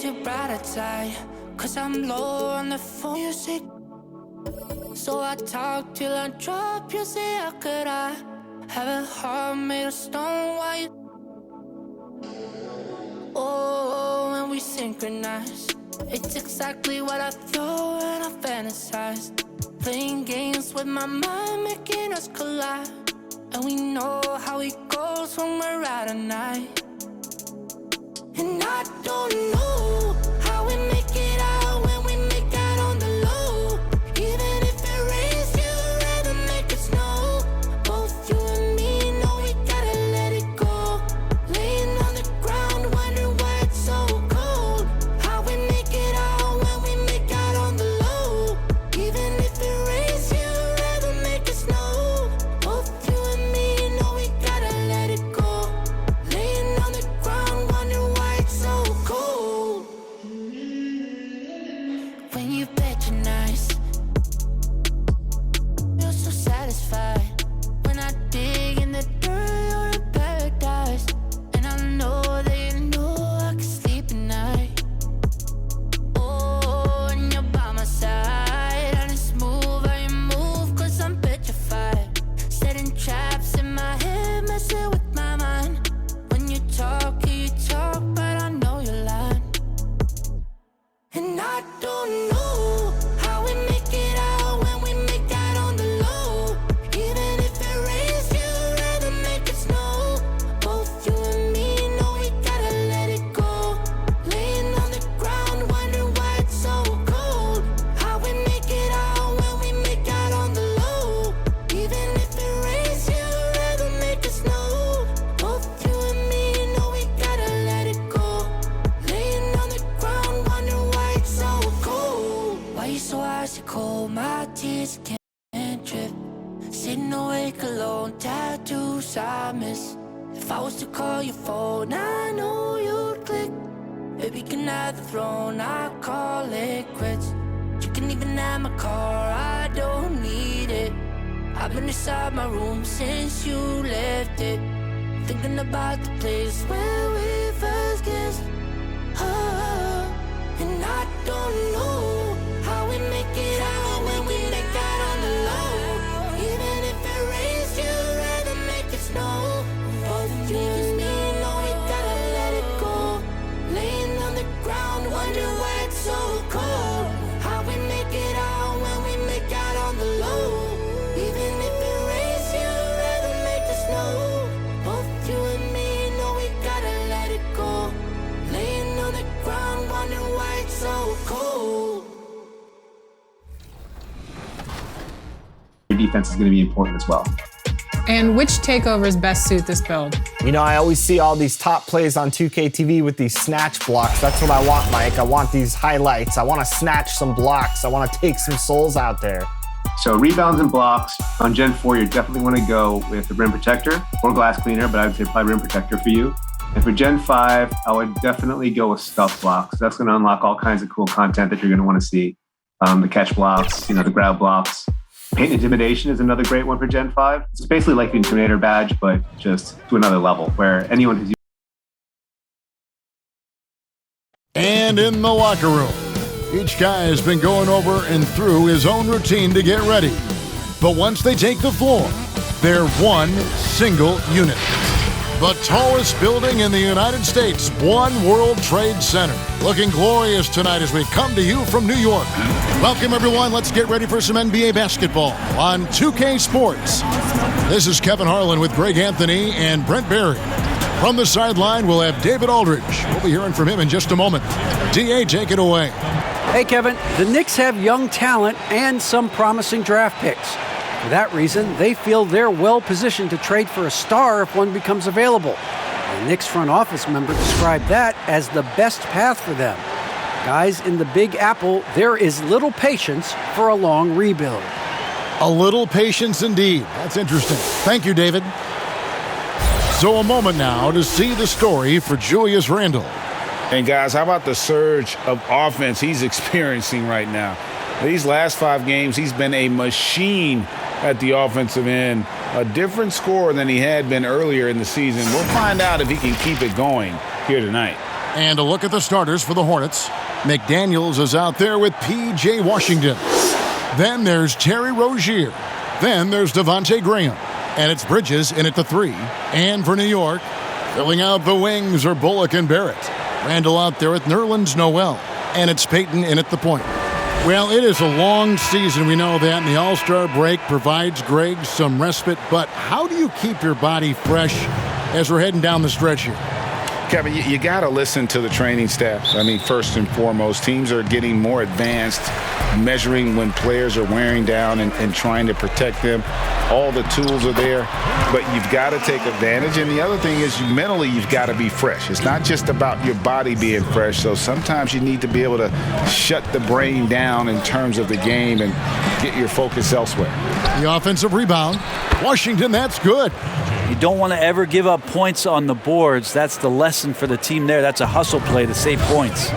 too bright outside, 'cause I'm low on the phone music. So I talk till I drop. You say, how could I have a heart made of stone? Why you? Oh, and we synchronize. It's exactly what I thought and I fantasized. Playing games with my mind, making us collide. And we know how it goes when we're out at night. And I don't know how we make it out when we make out on the low. Even if it rains, you'd rather make it snow. Both you and me know we gotta let it go. Laying on the ground, wondering why it's so cold. How we make it out when we make out on the low. Even if it rains, you'd rather make it snow. Both you and me know we gotta let it go. Laying on the ground, wondering why it's so cold. When you bet you're nice, you're so satisfied. When I dig in the dirt, you're in paradise. And I know that you know I can sleep at night. Oh, and you're by my side. And it's smooth how you move, 'cause I'm petrified. Setting traps in my head, messing with my mind. When you talk, but I know you're lying. And I don't know how we make it out when we make out on the low. Even if it rains, you'd rather make it snow. Both you and me know we gotta let it go. Laying on the ground, wondering why it's so cold. How we make it out when we make out on the low. Even if it rains, you'd rather make it snow. Both you and me know we gotta let it go. Laying on the ground, wondering why it's so cold. Why you so icy cold? My tears can't drip. Sitting awake alone, tattoos I miss. If I was to call your phone, I know you'd click. Baby, can I have the throne? I call it quits. You can even have my car, I don't need it. I've been inside my room since you left it. Thinking about the place where we first kissed. Oh, and I don't know how we make it out when we make out on the low. Even if it rains, you'd rather make it snow. Both you and me know we gotta let it go. Laying on the ground, wondering why it's so cold. How we make it out when we make out on the low. Even if it rains, you'd rather make it snow. Both you and me know we gotta let it go. Laying on the ground, wondering why it's so cold. Your defense is going to be important as well. And which takeovers best suit this build? You know, I always see all these top plays on 2K TV with these snatch blocks. That's what I want, Mike. I want these highlights. I want to snatch some blocks. I want to take some souls out there. So rebounds and blocks on Gen 4, you definitely want to go with the rim protector or glass cleaner, but I would say probably rim protector for you. And for Gen 5, I would definitely go with stuff blocks. That's going to unlock all kinds of cool content that you're going to want to see. The catch blocks, the grab blocks. Paint Intimidation is another great one for Gen 5. It's basically like the Intimidator badge, but just to another level where anyone who's... And in the locker room, each guy has been going over and through his own routine to get ready. But once they take the floor, they're one single unit. The tallest building in the United States, One World Trade Center. Looking glorious tonight as we come to you from New York. Welcome, everyone. Let's get ready for some NBA basketball on 2K Sports. This is Kevin Harlan with Greg Anthony and Brent Barry. From the sideline, we'll have David Aldridge. We'll be hearing from him in just a moment. DA, take it away. Hey, Kevin. The Knicks have young talent and some promising draft picks. For that reason, they feel they're well-positioned to trade for a star if one becomes available. The Knicks front office member described that as the best path for them. Guys, in the Big Apple, there is little patience for a long rebuild. A little patience indeed. That's interesting. Thank you, David. So a moment now to see the story for Julius Randle. And guys, how about the surge of offense he's experiencing right now? These last 5 games, he's been a machine at the offensive end. A different scorer than he had been earlier in the season. We'll find out if he can keep it going here tonight. And a look at the starters for the Hornets. McDaniels is out there with P.J. Washington. Then there's Terry Rozier. Then there's Devontae Graham. And it's Bridges in at the 3. And for New York, filling out the wings are Bullock and Barrett. Randle out there with Nerlens Noel. And it's Payton in at the point. Well, it is a long season, we know that, and the All-Star break provides Greg some respite. But how do you keep your body fresh as we're heading down the stretch here? Kevin, you got to listen to the training staff. I mean, first and foremost, teams are getting more advanced, measuring when players are wearing down and trying to protect them. All the tools are there, but you've got to take advantage. And the other thing is mentally, you've got to be fresh. It's not just about your body being fresh. So sometimes you need to be able to shut the brain down in terms of the game and get your focus elsewhere. The offensive rebound. Washington, that's good. You don't want to ever give up points on the boards. That's the lesson for the team there. That's a hustle play to save points.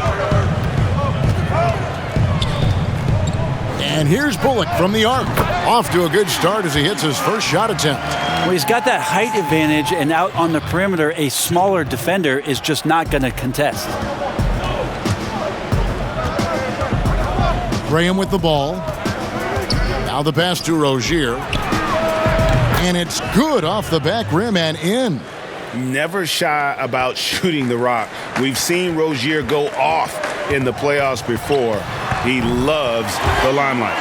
And here's Bullock from the arc. Off to a good start as he hits his first shot attempt. Well, he's got that height advantage, and out on the perimeter, a smaller defender is just not going to contest. Graham with the ball. Now the pass to Rozier. And it's good off the back rim and in. Never shy about shooting the rock. We've seen Rozier go off in the playoffs before. He loves the limelight.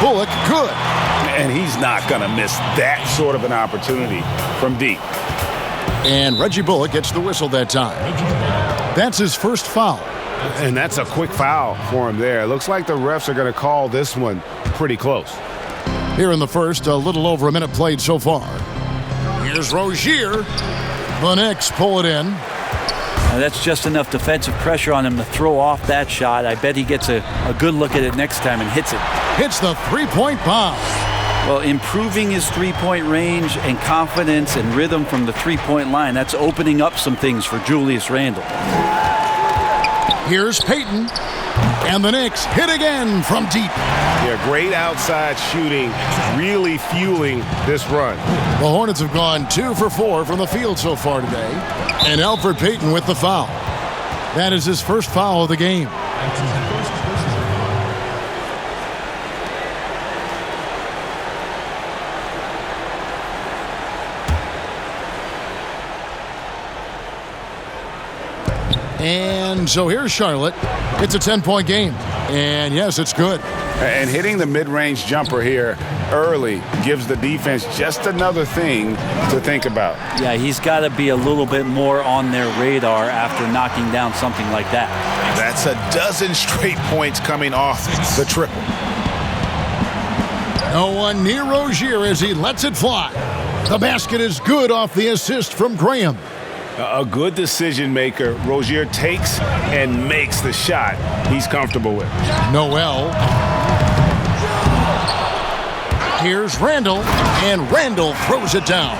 Bullock, good. And he's not going to miss that sort of an opportunity from deep. And Reggie Bullock gets the whistle that time. That's his first foul. And that's a quick foul for him there. It looks like the refs are going to call this one pretty close. Here in the first, a little over a minute played so far. Here's Rozier. The Knicks pull it in. That's just enough defensive pressure on him to throw off that shot. I bet he gets a good look at it next time and hits it. Hits the three-point bomb. Well, improving his three-point range and confidence and rhythm from the three-point line, that's opening up some things for Julius Randle. Here's Payton. And the Knicks hit again from deep. Yeah, great outside shooting, really fueling this run. The Hornets have gone 2 for 4 from the field so far today. And Elfrid Payton with the foul. That is his first foul of the game. And so here's Charlotte. It's a 10-point game. And yes, it's good. And hitting the mid-range jumper here early gives the defense just another thing to think about. Yeah, he's got to be a little bit more on their radar after knocking down something like that. That's a dozen straight points coming off the triple. No one near Rozier as he lets it fly. The basket is good off the assist from Graham. A good decision maker. Rozier takes and makes the shot he's comfortable with. Noel. Here's Randle, and Randle throws it down.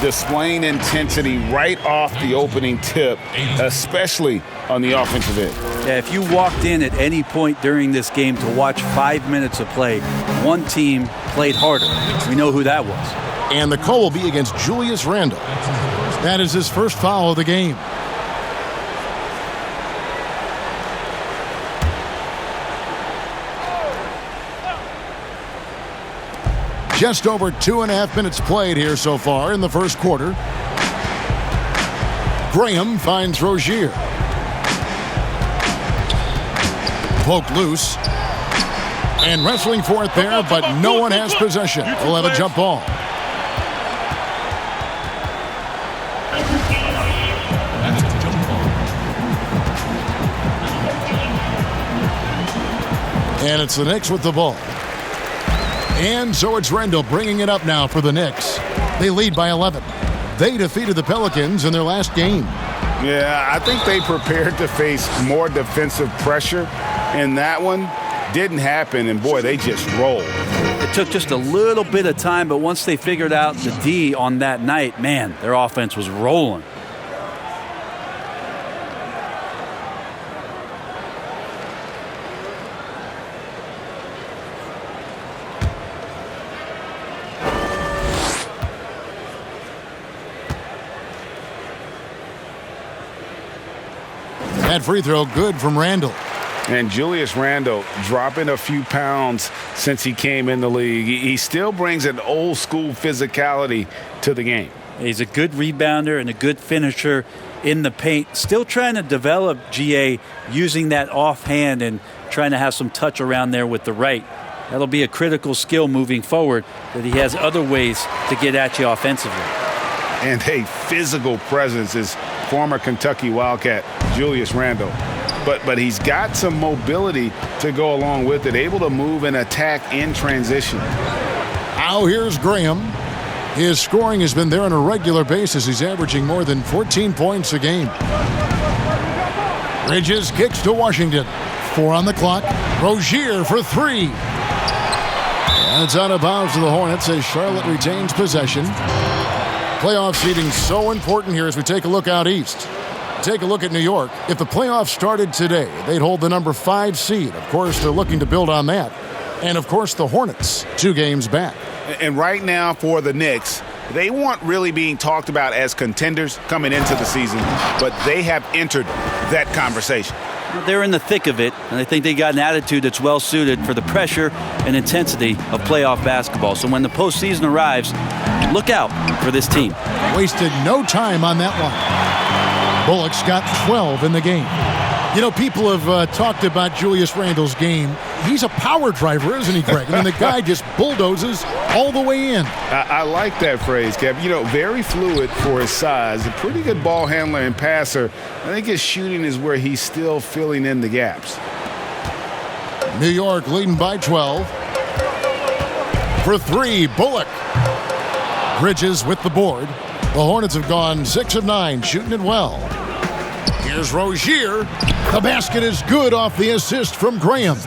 Displaying intensity right off the opening tip, especially on the offensive end. Yeah, if you walked in at any point during this game to watch 5 minutes of play, one team played harder. We know who that was. And the call will be against Julius Randle. That is his first foul of the game. Just over 2.5 minutes played here so far in the first quarter. Graham finds Rozier. Poked loose. And wrestling for it there, but no one has possession. We'll have a jump ball. And it's the Knicks with the ball. And so it's Randle bringing it up now for the Knicks. They lead by 11. They defeated the Pelicans in their last game. Yeah, I think they prepared to face more defensive pressure, and that one didn't happen, and boy, they just rolled. It took just a little bit of time, but once they figured out the D on that night, man, their offense was rolling. That free throw good from Randle. And Julius Randle dropping a few pounds since he came in the league. He still brings an old school physicality to the game. He's a good rebounder and a good finisher in the paint. Still trying to develop GA using that offhand and trying to have some touch around there with the right. That'll be a critical skill moving forward, that he has other ways to get at you offensively. And a physical presence is former Kentucky Wildcat Julius Randle. But he's got some mobility to go along with it, able to move and attack in transition. Now here's Graham. His scoring has been there on a regular basis. He's averaging more than 14 points a game. Bridges kicks to Washington. 4 on the clock. Rozier for 3. And it's out of bounds to the Hornets as Charlotte retains possession. Playoff seeding so important here as we take a look out east. Take a look at New York. If the playoffs started today, they'd hold the number 5 seed. Of course, they're looking to build on that. And, of course, the Hornets, 2 games back. And right now for the Knicks, they weren't really being talked about as contenders coming into the season, but they have entered that conversation. They're in the thick of it, and I think they got an attitude that's well-suited for the pressure and intensity of playoff basketball. So when the postseason arrives, look out for this team. Wasted no time on that one. Bullock's got 12 in the game. You know, people have talked about Julius Randle's game. He's a power driver, isn't he, Greg? I mean, the guy just bulldozes all the way in. I like that phrase, Kev. You know, very fluid for his size. A pretty good ball handler and passer. I think his shooting is where he's still filling in the gaps. New York leading by 12. For 3, Bullock. Bridges with the board. The Hornets have gone 6 of 9, shooting it well. Here's Rozier. The basket is good off the assist from Graham.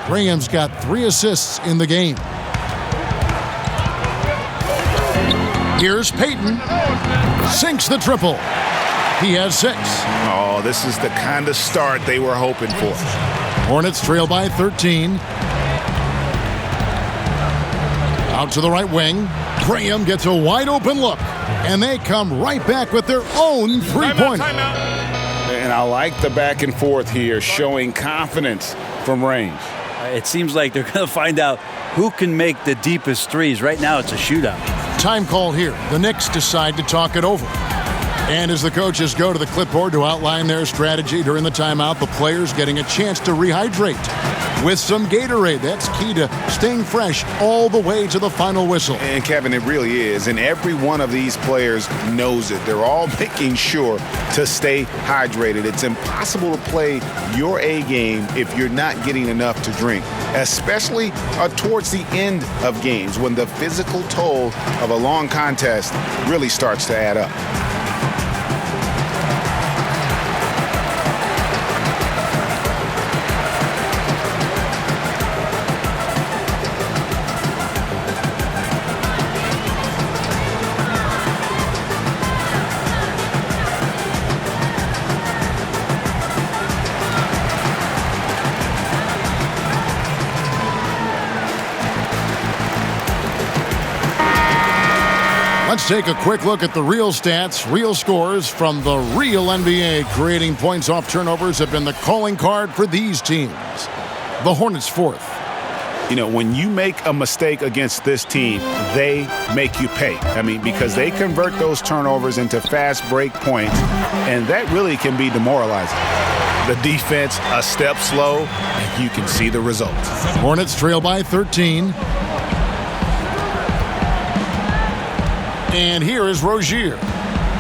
Graham's got 3 assists in the game. Here's Payton. Sinks the triple. He has 6. Oh, this is the kind of start they were hoping for. Hornets trail by 13. Out to the right wing. Graham gets a wide open look. And they come right back with their own three-pointer. And I like the back and forth here, showing confidence from range. It seems like they're going to find out who can make the deepest threes. Right now, it's a shootout. Time call here. The Knicks decide to talk it over. And as the coaches go to the clipboard to outline their strategy during the timeout, the players getting a chance to rehydrate with some Gatorade. That's key to staying fresh all the way to the final whistle. And Kevin, it really is. And every one of these players knows it. They're all making sure to stay hydrated. It's impossible to play your A game if you're not getting enough to drink, especially towards the end of games when the physical toll of a long contest really starts to add up. Let's take a quick look at the real stats, real scores from the real NBA. Creating points off turnovers have been the calling card for these teams. The Hornets 4th. You know, when you make a mistake against this team, they make you pay. I mean, because they convert those turnovers into fast break points, and that really can be demoralizing. The defense a step slow, and you can see the results. Hornets trail by 13. And here is Rozier.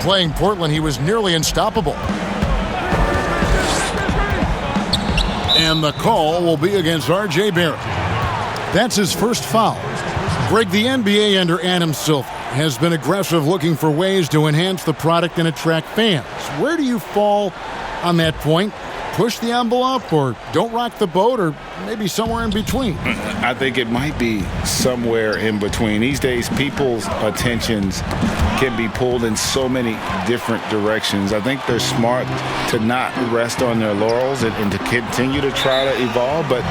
Playing Portland, he was nearly unstoppable. And the call will be against R.J. Barrett. That's his first foul. Greg, the NBA under Adam Silver has been aggressive, looking for ways to enhance the product and attract fans. Where do you fall on that point? Push the envelope or don't rock the boat, or maybe somewhere in between? I think it might be somewhere in between. These days, people's attentions can be pulled in so many different directions. I think they're smart to not rest on their laurels and to continue to try to evolve, but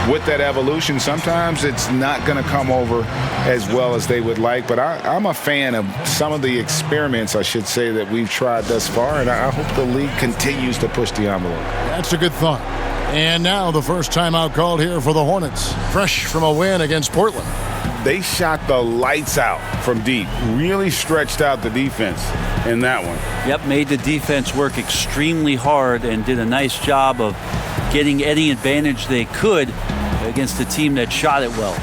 with that evolution, sometimes it's not going to come over as well as they would like. But I'm a fan of some of the experiments, I should say, that we've tried thus far, and I hope the league continues to push the envelope. That's a good thought. And now the first timeout called here for the Hornets, fresh from a win against Portland. They shot the lights out from deep, really stretched out the defense in that one. Yep, made the defense work extremely hard and did a nice job of getting any advantage they could against a team that shot it well.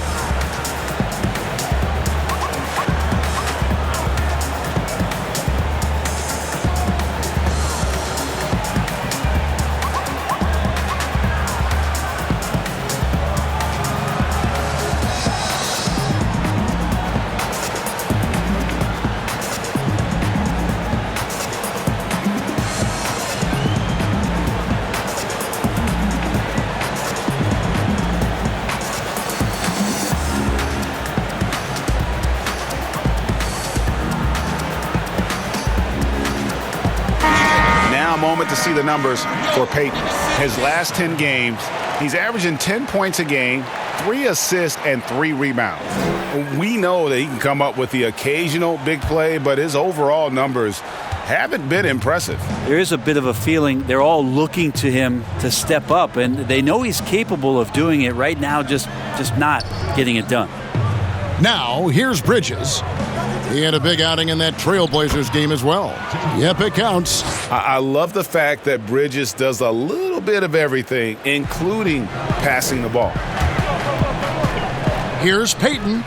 Moment to see the numbers for Peyton. His last 10 games, he's averaging 10 points a game, 3 assists, and 3 rebounds. We know that he can come up with the occasional big play, but his overall numbers haven't been impressive. There is a bit of a feeling they're all looking to him to step up, and they know he's capable of doing it right now, just not getting it done. Now, here's Bridges. He had a big outing in that Trailblazers game as well. Yep, it counts. I love the fact that Bridges does a little bit of everything, including passing the ball. Here's Peyton.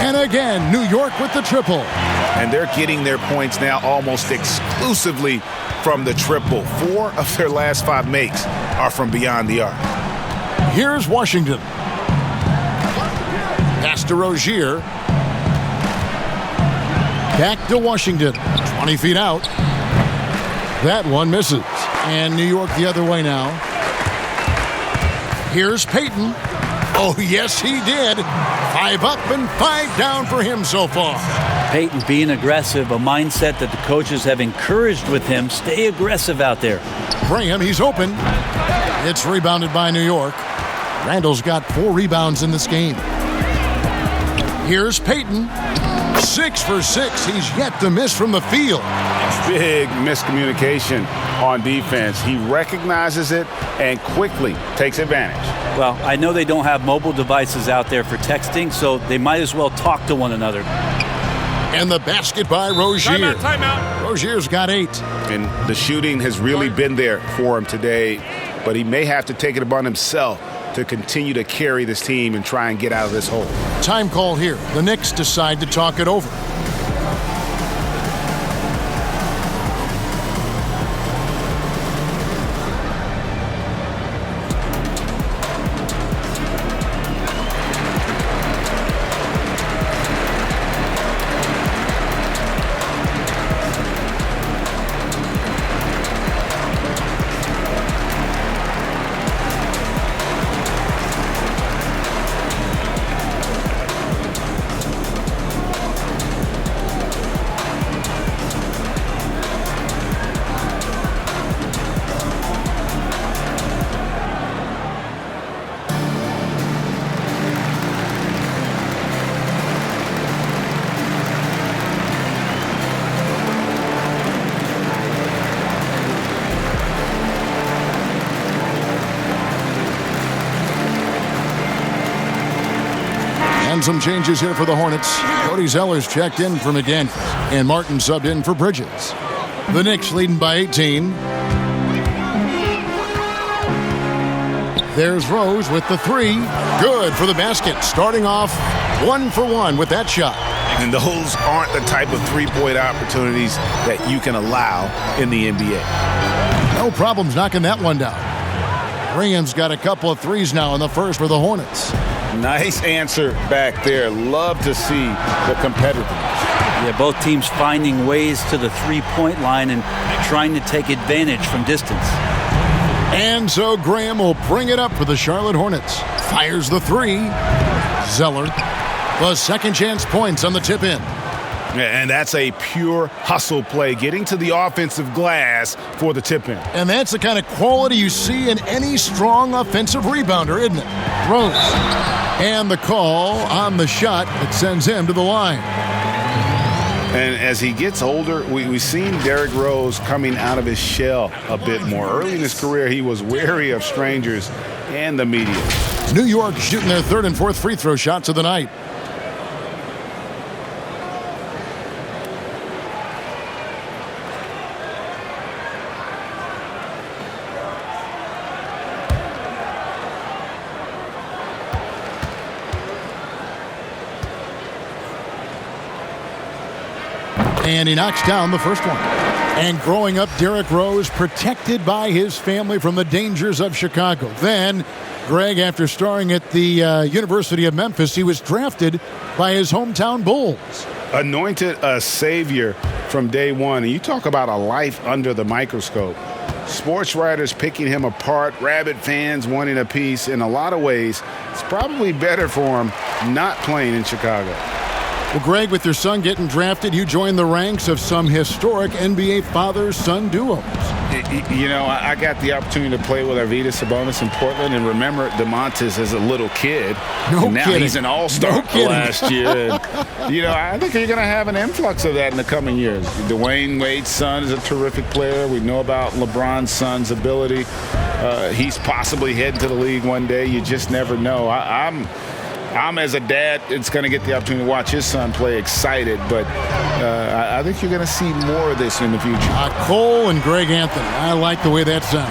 And again, New York with the triple. And they're getting their points now almost exclusively from the triple. 4 of their last 5 makes are from beyond the arc. Here's Washington. Pass to Rozier. Back to Washington. 20 feet out. That one misses. And New York the other way now. Here's Peyton. Oh, yes, he did. 5 up and 5 down for him so far. Peyton being aggressive, a mindset that the coaches have encouraged with him. Stay aggressive out there. Graham, he's open. It's rebounded by New York. Randle's got 4 rebounds in this game. Here's Peyton. 6 for 6. He's yet to miss from the field. Big miscommunication on defense. He recognizes it and quickly takes advantage. Well, I know they don't have mobile devices out there for texting, so they might as well talk to one another. And the basket by Rozier. Timeout. Rozier's got 8. And the shooting has really been there for him today, but he may have to take it upon himself to continue to carry this team and try and get out of this hole. Time call here. The Knicks decide to talk it over. Some changes here for the Hornets. Cody Zeller's checked in for McDaniels, and Martin subbed in for Bridges. The Knicks leading by 18. There's Rose with the 3. Good for the basket. Starting off 1 for 1 with that shot. And those aren't the type of three-point opportunities that you can allow in the NBA. No problems knocking that one down. Graham's got a couple of 3s now in the first for the Hornets. Nice answer back there. Love to see the competitiveness. Yeah, both teams finding ways to the three-point line and trying to take advantage from distance. And so Graham will bring it up for the Charlotte Hornets. Fires the 3. Zeller. The second chance points on the tip in. And that's a pure hustle play, getting to the offensive glass for the tip-in. And that's the kind of quality you see in any strong offensive rebounder, isn't it? Rose. And the call on the shot that sends him to the line. And as he gets older, we've seen Derrick Rose coming out of his shell a bit more. Early in his career, he was wary of strangers and the media. New York shooting their third and fourth free throw shots of the night. And he knocks down the first one. And growing up, Derrick Rose protected by his family from the dangers of Chicago. Then, Greg, after starring at the University of Memphis, he was drafted by his hometown Bulls. Anointed a savior from day one. And you talk about a life under the microscope. Sports writers picking him apart, rabid fans wanting a piece. In a lot of ways, it's probably better for him not playing in Chicago. Well, Greg, with your son getting drafted, you joined the ranks of some historic NBA father-son duos. You know, I got the opportunity to play with Arvydas Sabonis in Portland and remember DeMontis as a little kid. No now kidding. He's an all-star last year. And, you know, I think you're going to have an influx of that in the coming years. Dwayne Wade's son is a terrific player. We know about LeBron's son's ability. He's possibly heading to the league one day. You just never know. I'm as a dad, it's going to get the opportunity to watch his son play excited, but I think you're going to see more of this in the future. Cole and Greg Anthony. I like the way that sounds.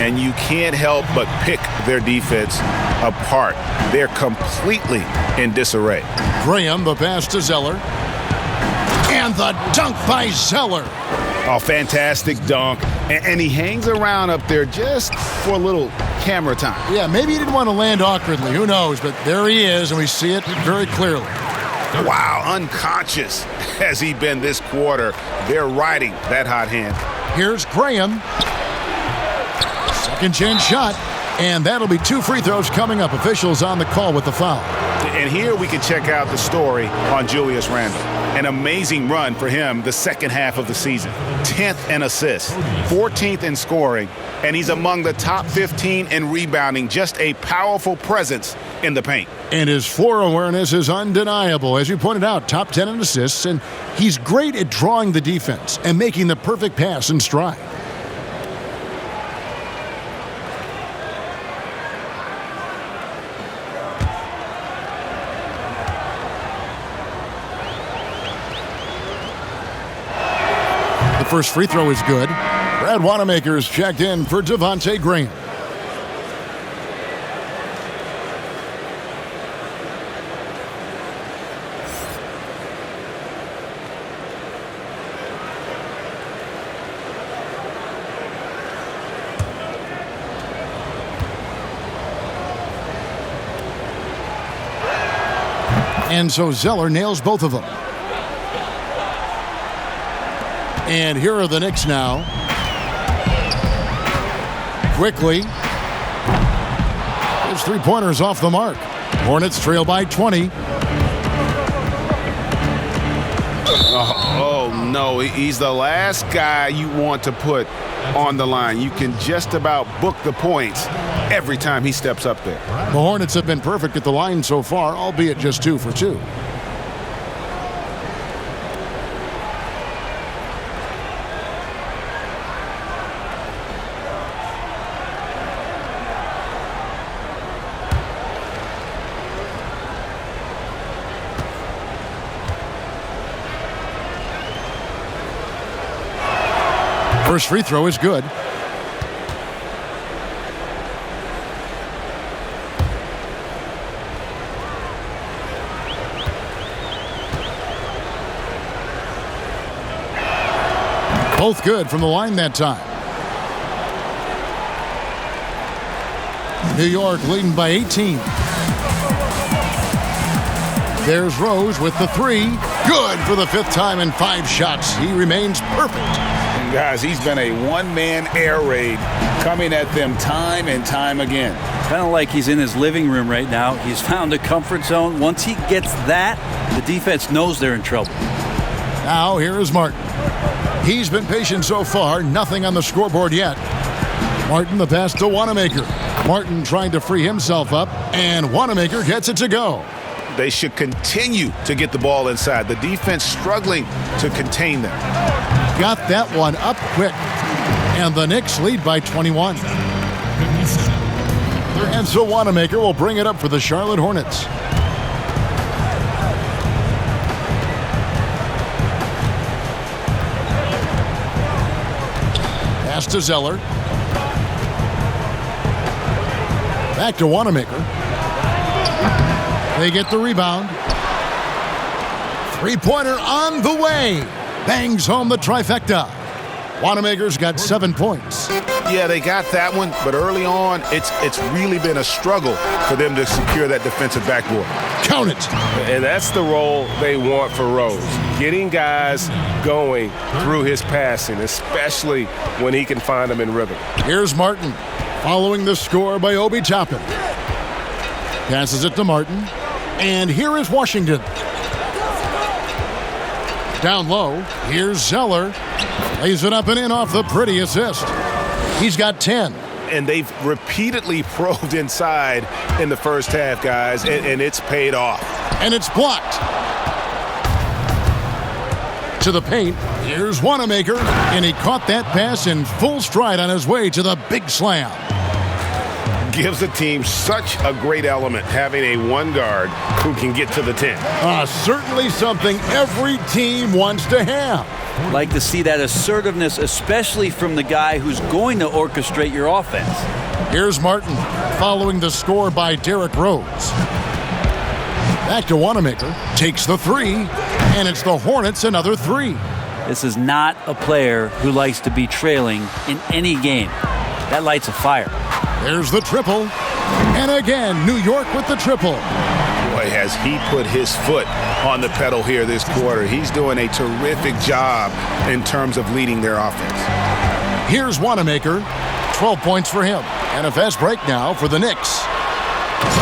And you can't help but pick their defense apart. They're completely in disarray. Graham, the pass to Zeller. And the dunk by Zeller. Oh, fantastic dunk. And he hangs around up there just for a little camera time. Yeah, maybe he didn't want to land awkwardly. Who knows? But there he is, and we see it very clearly. Wow, unconscious has he been this quarter. They're riding that hot hand. Here's Graham. Second chance shot. And that'll be 2 free throws coming up. Officials on the call with the foul. And here we can check out the story on Julius Randle. An amazing run for him the second half of the season. 10th in assists, 14th in scoring, and he's among the top 15 in rebounding. Just a powerful presence in the paint. And his floor awareness is undeniable. As you pointed out, top 10 in assists, and he's great at drawing the defense and making the perfect pass in stride. The first free throw is good. Brad Wanamaker's checked in for Devontae Graham. And so Zeller nails both of them. And here are the Knicks now. Quickly. His three-pointers off the mark. Hornets trail by 20. Oh, no. He's the last guy you want to put on the line. You can just about book the points every time he steps up there. The Hornets have been perfect at the line so far, albeit just 2 for 2. First free throw is good. Both good from the line that time. New York leading by 18. There's Rose with the 3. Good for the 5th time in 5 shots. He remains perfect. Guys, he's been a one-man air raid coming at them time and time again. Kind of like he's in his living room right now. He's found a comfort zone. Once he gets that, the defense knows they're in trouble. Now here is Martin. He's been patient so far. Nothing on the scoreboard yet. Martin the pass to Wanamaker. Martin trying to free himself up, and Wanamaker gets it to go. They should continue to get the ball inside. The defense struggling to contain them. Got that one up quick. And the Knicks lead by 21. And so Wanamaker will bring it up for the Charlotte Hornets. Pass to Zeller. Back to Wanamaker. They get the rebound. Three-pointer on the way. Bangs home the trifecta. Wanamaker's got 7 points. Yeah, they got that one, but early on, it's really been a struggle for them to secure that defensive backboard. Count it. And that's the role they want for Rose. Getting guys going through his passing, especially when he can find them in rhythm. Here's Martin, following the score by Obi Toppin. Passes it to Martin. And here is Washington. Down low, here's Zeller. Lays it up and in off the pretty assist. He's got 10. And they've repeatedly probed inside in the first half, guys, and it's paid off. And it's blocked. To the paint, here's Wanamaker, and he caught that pass in full stride on his way to the big slam. Gives the team such a great element having a one guard who can get to the 10. Certainly something every team wants to have. Like to see that assertiveness, especially from the guy who's going to orchestrate your offense. Here's Martin, following the score by Derrick Rose. Back to Wanamaker, takes the three, and it's the Hornets another three. This is not a player who likes to be trailing in any game. That lights a fire. There's the triple, and again, New York with the triple. Boy, has he put his foot on the pedal here this quarter. He's doing a terrific job in terms of leading their offense. Here's Wanamaker, 12 points for him, and a fast break now for the Knicks.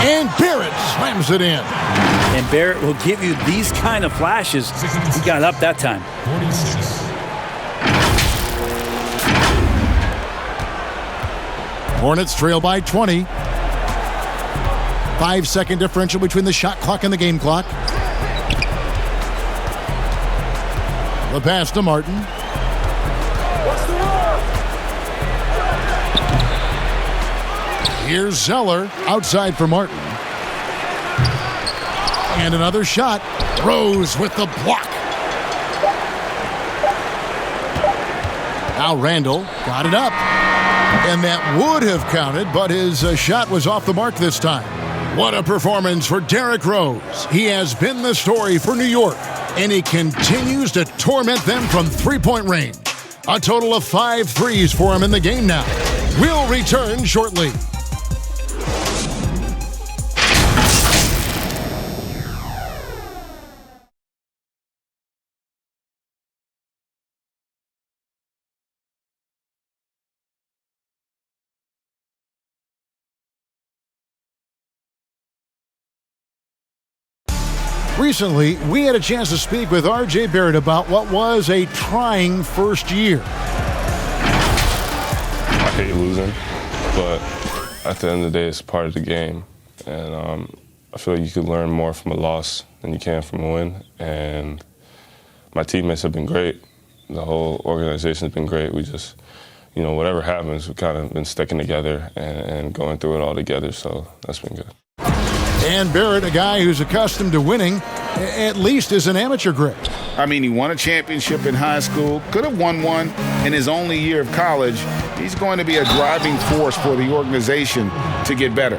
And Barrett slams it in. And Barrett will give you these kind of flashes. He got up that time. 46. Hornets trail by 20. 5-second differential between the shot clock and the game clock. The pass to Martin. Here's Zeller outside for Martin. And another shot. Rose with the block. Now Randle got it up. And that would have counted, but his shot was off the mark this time. What a performance for Derrick Rose. He has been the story for New York, and he continues to torment them from three-point range. A total of 5 threes for him in the game now. We'll return shortly. Recently, we had a chance to speak with R.J. Barrett about what was a trying first year. I hate losing, but at the end of the day, it's part of the game. And I feel like you could learn more from a loss than you can from a win. And my teammates have been great. The whole organization has been great. We just, whatever happens, we've kind of been sticking together and going through it all together. So that's been good. And Barrett, a guy who's accustomed to winning, at least is an amateur grade. I mean, he won a championship in high school, could have won one in his only year of college. He's going to be a driving force for the organization to get better.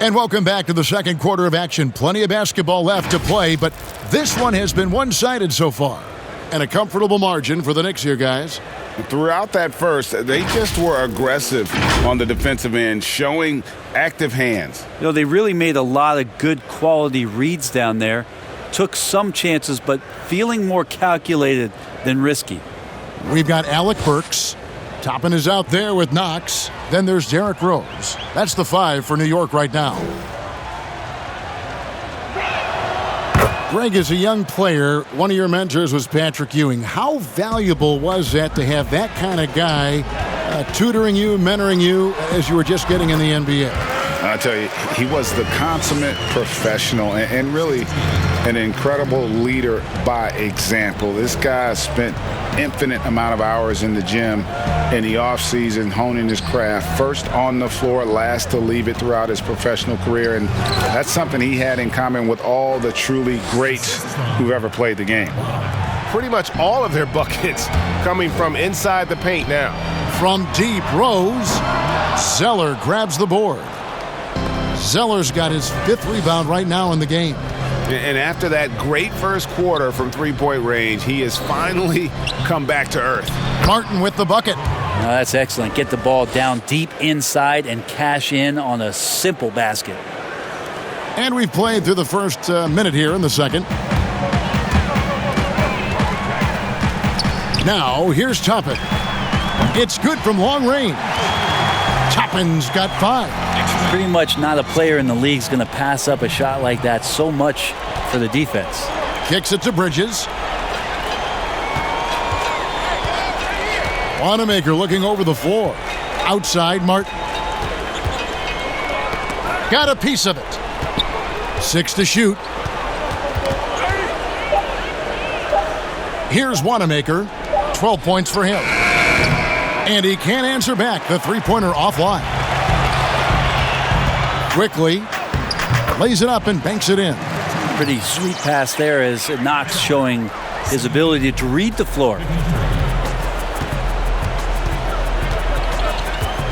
And welcome back to the second quarter of action. Plenty of basketball left to play, but this one has been one-sided so far. And a comfortable margin for the Knicks here, guys. Throughout that first, they just were aggressive on the defensive end, showing active hands. They really made a lot of good quality reads down there. took some chances, but feeling more calculated than risky. We've got Alec Burks. Toppin is out there with Knox. Then there's Derrick Rose. That's the 5 for New York right now. Greg, as a young player, one of your mentors was Patrick Ewing. How valuable was that to have that kind of guy tutoring you, mentoring you as you were just getting in the NBA? I tell you, he was the consummate professional and really an incredible leader by example. This guy spent infinite amount of hours in the gym in the offseason honing his craft, first on the floor, last to leave it throughout his professional career. And that's something he had in common with all the truly greats who've ever played the game. Pretty much all of their buckets coming from inside the paint now. From deep, Rose. Zeller grabs the board. Zeller's got his 5th rebound right now in the game. And after that great first quarter from three-point range, he has finally come back to earth. Martin with the bucket. That's excellent. Get the ball down deep inside and cash in on a simple basket. And we've played through the first minute here in the second. Now, here's Toppin. It's good from long range. Toppin's got 5. Pretty much not a player in the league is going to pass up a shot like that so much for the defense. Kicks it to Bridges. Wanamaker looking over the floor. Outside, Martin. Got a piece of it. 6 to shoot. Here's Wanamaker. 12 points for him. And he can't answer back. The three-pointer offline. Quickly lays it up and banks it in. Pretty sweet pass there as Knox showing his ability to read the floor.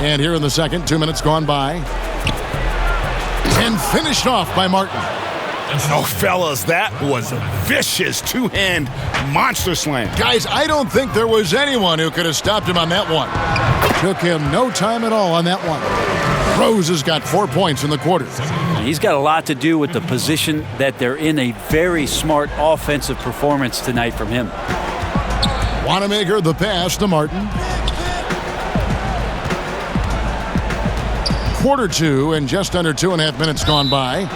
And here in the second, 2 minutes gone by. And finished off by Martin. Oh, fellas, that was a vicious two-hand monster slam. Guys, I don't think there was anyone who could have stopped him on that one. Took him no time at all on that one. Rose has got 4 points in the quarter. He's got a lot to do with the position that they're in. A very smart offensive performance tonight from him. Wanamaker the pass to Martin. Quarter 2 and just under 2.5 minutes gone by.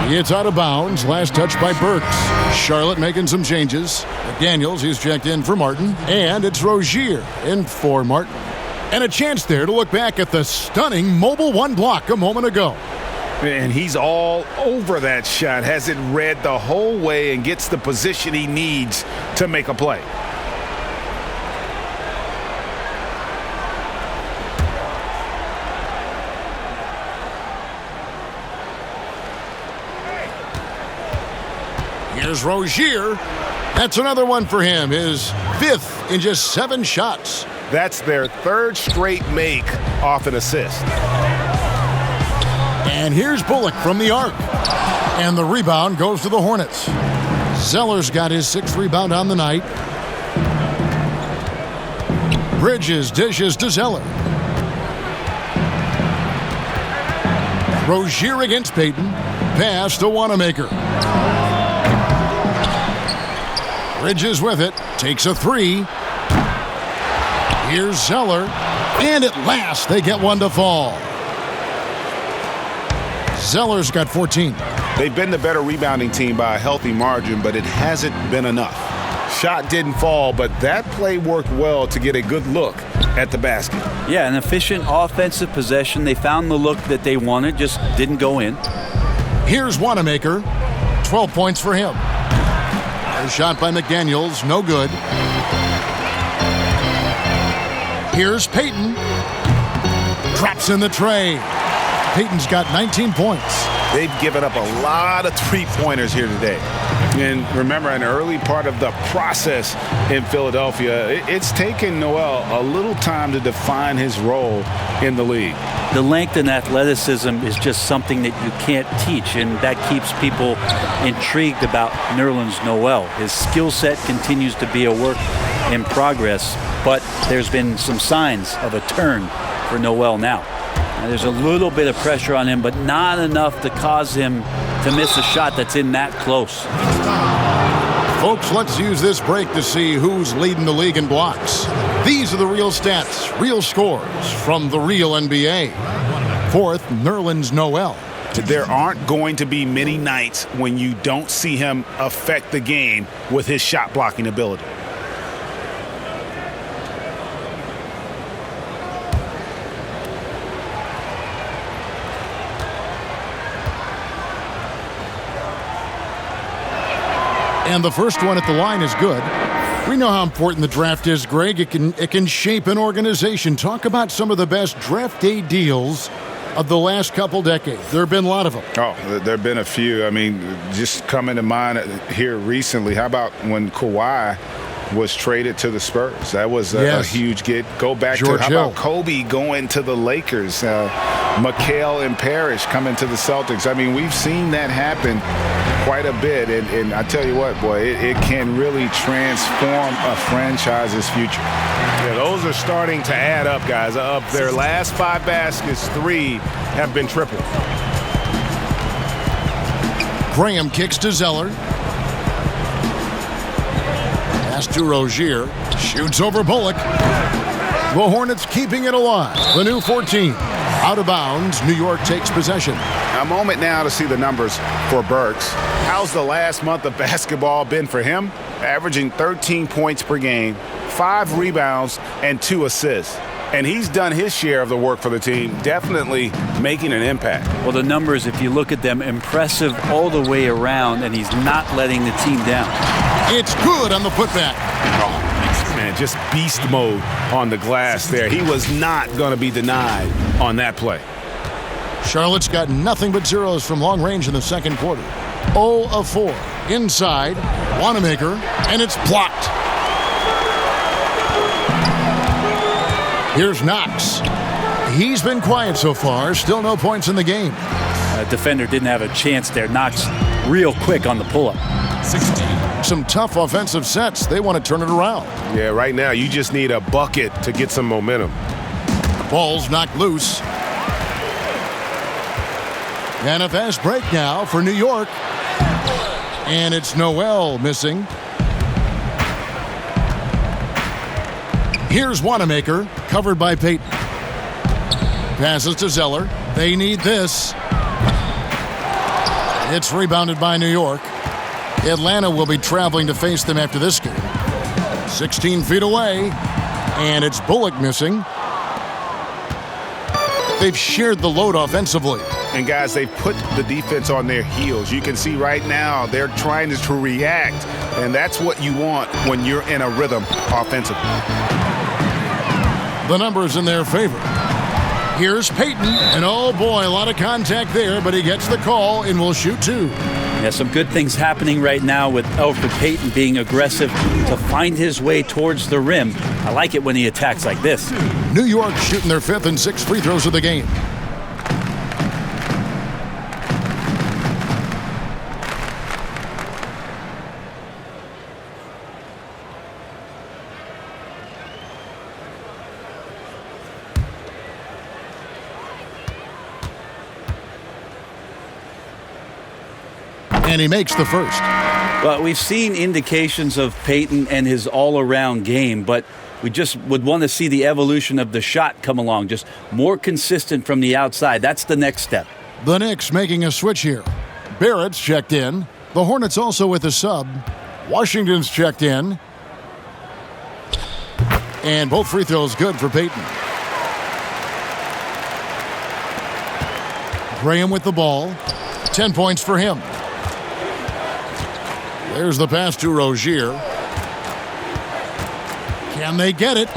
It's out of bounds. Last touch by Burks. Charlotte making some changes. McDaniels, he's checked in for Martin. And it's Rozier in for Martin. And a chance there to look back at the stunning mobile 1 block a moment ago. And he's all over that shot. Has it read the whole way and gets the position he needs to make a play. Here's Rozier. That's another one for him. His 5th in just 7 shots. That's their 3rd straight make off an assist. And here's Bullock from the arc. And the rebound goes to the Hornets. Zeller's got his 6th rebound on the night. Bridges dishes to Zeller. Rozier against Payton. Pass to Wanamaker. Bridges with it. Takes a 3. Here's Zeller. And at last, they get one to fall. Zeller's got 14. They've been the better rebounding team by a healthy margin, but it hasn't been enough. Shot didn't fall, but that play worked well to get a good look at the basket. Yeah, an efficient offensive possession. They found the look that they wanted, just didn't go in. Here's Wanamaker. 12 points for him. A shot by McDaniels, no good. Here's Payton. Drops in the tray. Payton's got 19 points. They've given up a lot of three-pointers here today. And remember, an early part of the process in Philadelphia, it's taken Noel a little time to define his role in the league. The length and athleticism is just something that you can't teach, and that keeps people intrigued about Nerlens Noel. His skill set continues to be a work in progress, but there's been some signs of a turn for Noel now. There's a little bit of pressure on him, but not enough to cause him to miss a shot that's in that close. Folks, let's use this break to see who's leading the league in blocks. These are the real stats, real scores from the real NBA. Fourth, Nerlens Noel. There aren't going to be many nights when you don't see him affect the game with his shot blocking ability. And the first one at the line is good. We know how important the draft is, Greg. It can shape an organization. Talk about some of the best draft day deals of the last couple decades. There have been a lot of them. Oh, there have been a few. I mean, just coming to mind here recently, how about when Kawhi was traded to the Spurs? That was a huge get. Go back George to, how Hill. about Kobe going to the Lakers? McHale and Parrish coming to the Celtics. I mean, we've seen that happen quite a bit. And I tell you what, boy, it can really transform a franchise's future. Yeah, those are starting to add up, guys. Of their last 5 baskets, 3 have been triple. Graham kicks to Zeller. Pass to Rozier. Shoots over Bullock. The Hornets keeping it alive. The new 14. Out of bounds. New York takes possession. A moment now to see the numbers for Burks. How's the last month of basketball been for him? Averaging 13 points per game, 5 rebounds, and 2 assists. And he's done his share of the work for the team, definitely making an impact. Well, the numbers, if you look at them, impressive all the way around, and he's not letting the team down. It's good on the putback. Oh, man, just beast mode on the glass there. He was not going to be denied on that play. Charlotte's got nothing but zeros from long range in the second quarter. 0 of 4. Inside, Wanamaker, and it's blocked. Here's Knox. He's been quiet so far. Still no points in the game. Defender didn't have a chance there. Knox real quick on the pull-up. 16. Some tough offensive sets. They want to turn it around. Yeah, right now you just need a bucket to get some momentum. Ball's knocked loose. And a fast break now for New York. And it's Noel missing. Here's Wanamaker, covered by Payton. Passes to Zeller. They need this. It's rebounded by New York. Atlanta will be traveling to face them after this game. 16 feet away, and it's Bullock missing. They've shared the load offensively. And guys, they've put the defense on their heels. You can see right now they're trying to react, and that's what you want when you're in a rhythm offensively. The numbers in their favor. Here's Payton, and oh boy, a lot of contact there, but he gets the call and will shoot 2. Yeah, some good things happening right now with Elfrid Payton being aggressive to find his way towards the rim. I like it when he attacks like this. New York shooting their 5th and 6th free throws of the game. And he makes the first. Well, we've seen indications of Payton and his all-around game, but we just would want to see the evolution of the shot come along, just more consistent from the outside. That's the next step. The Knicks making a switch here. Barrett's checked in. The Hornets also with a sub. Washington's checked in. And both free throws good for Payton. Graham with the ball. 10 points for him. There's the pass to Rozier. Can they get it?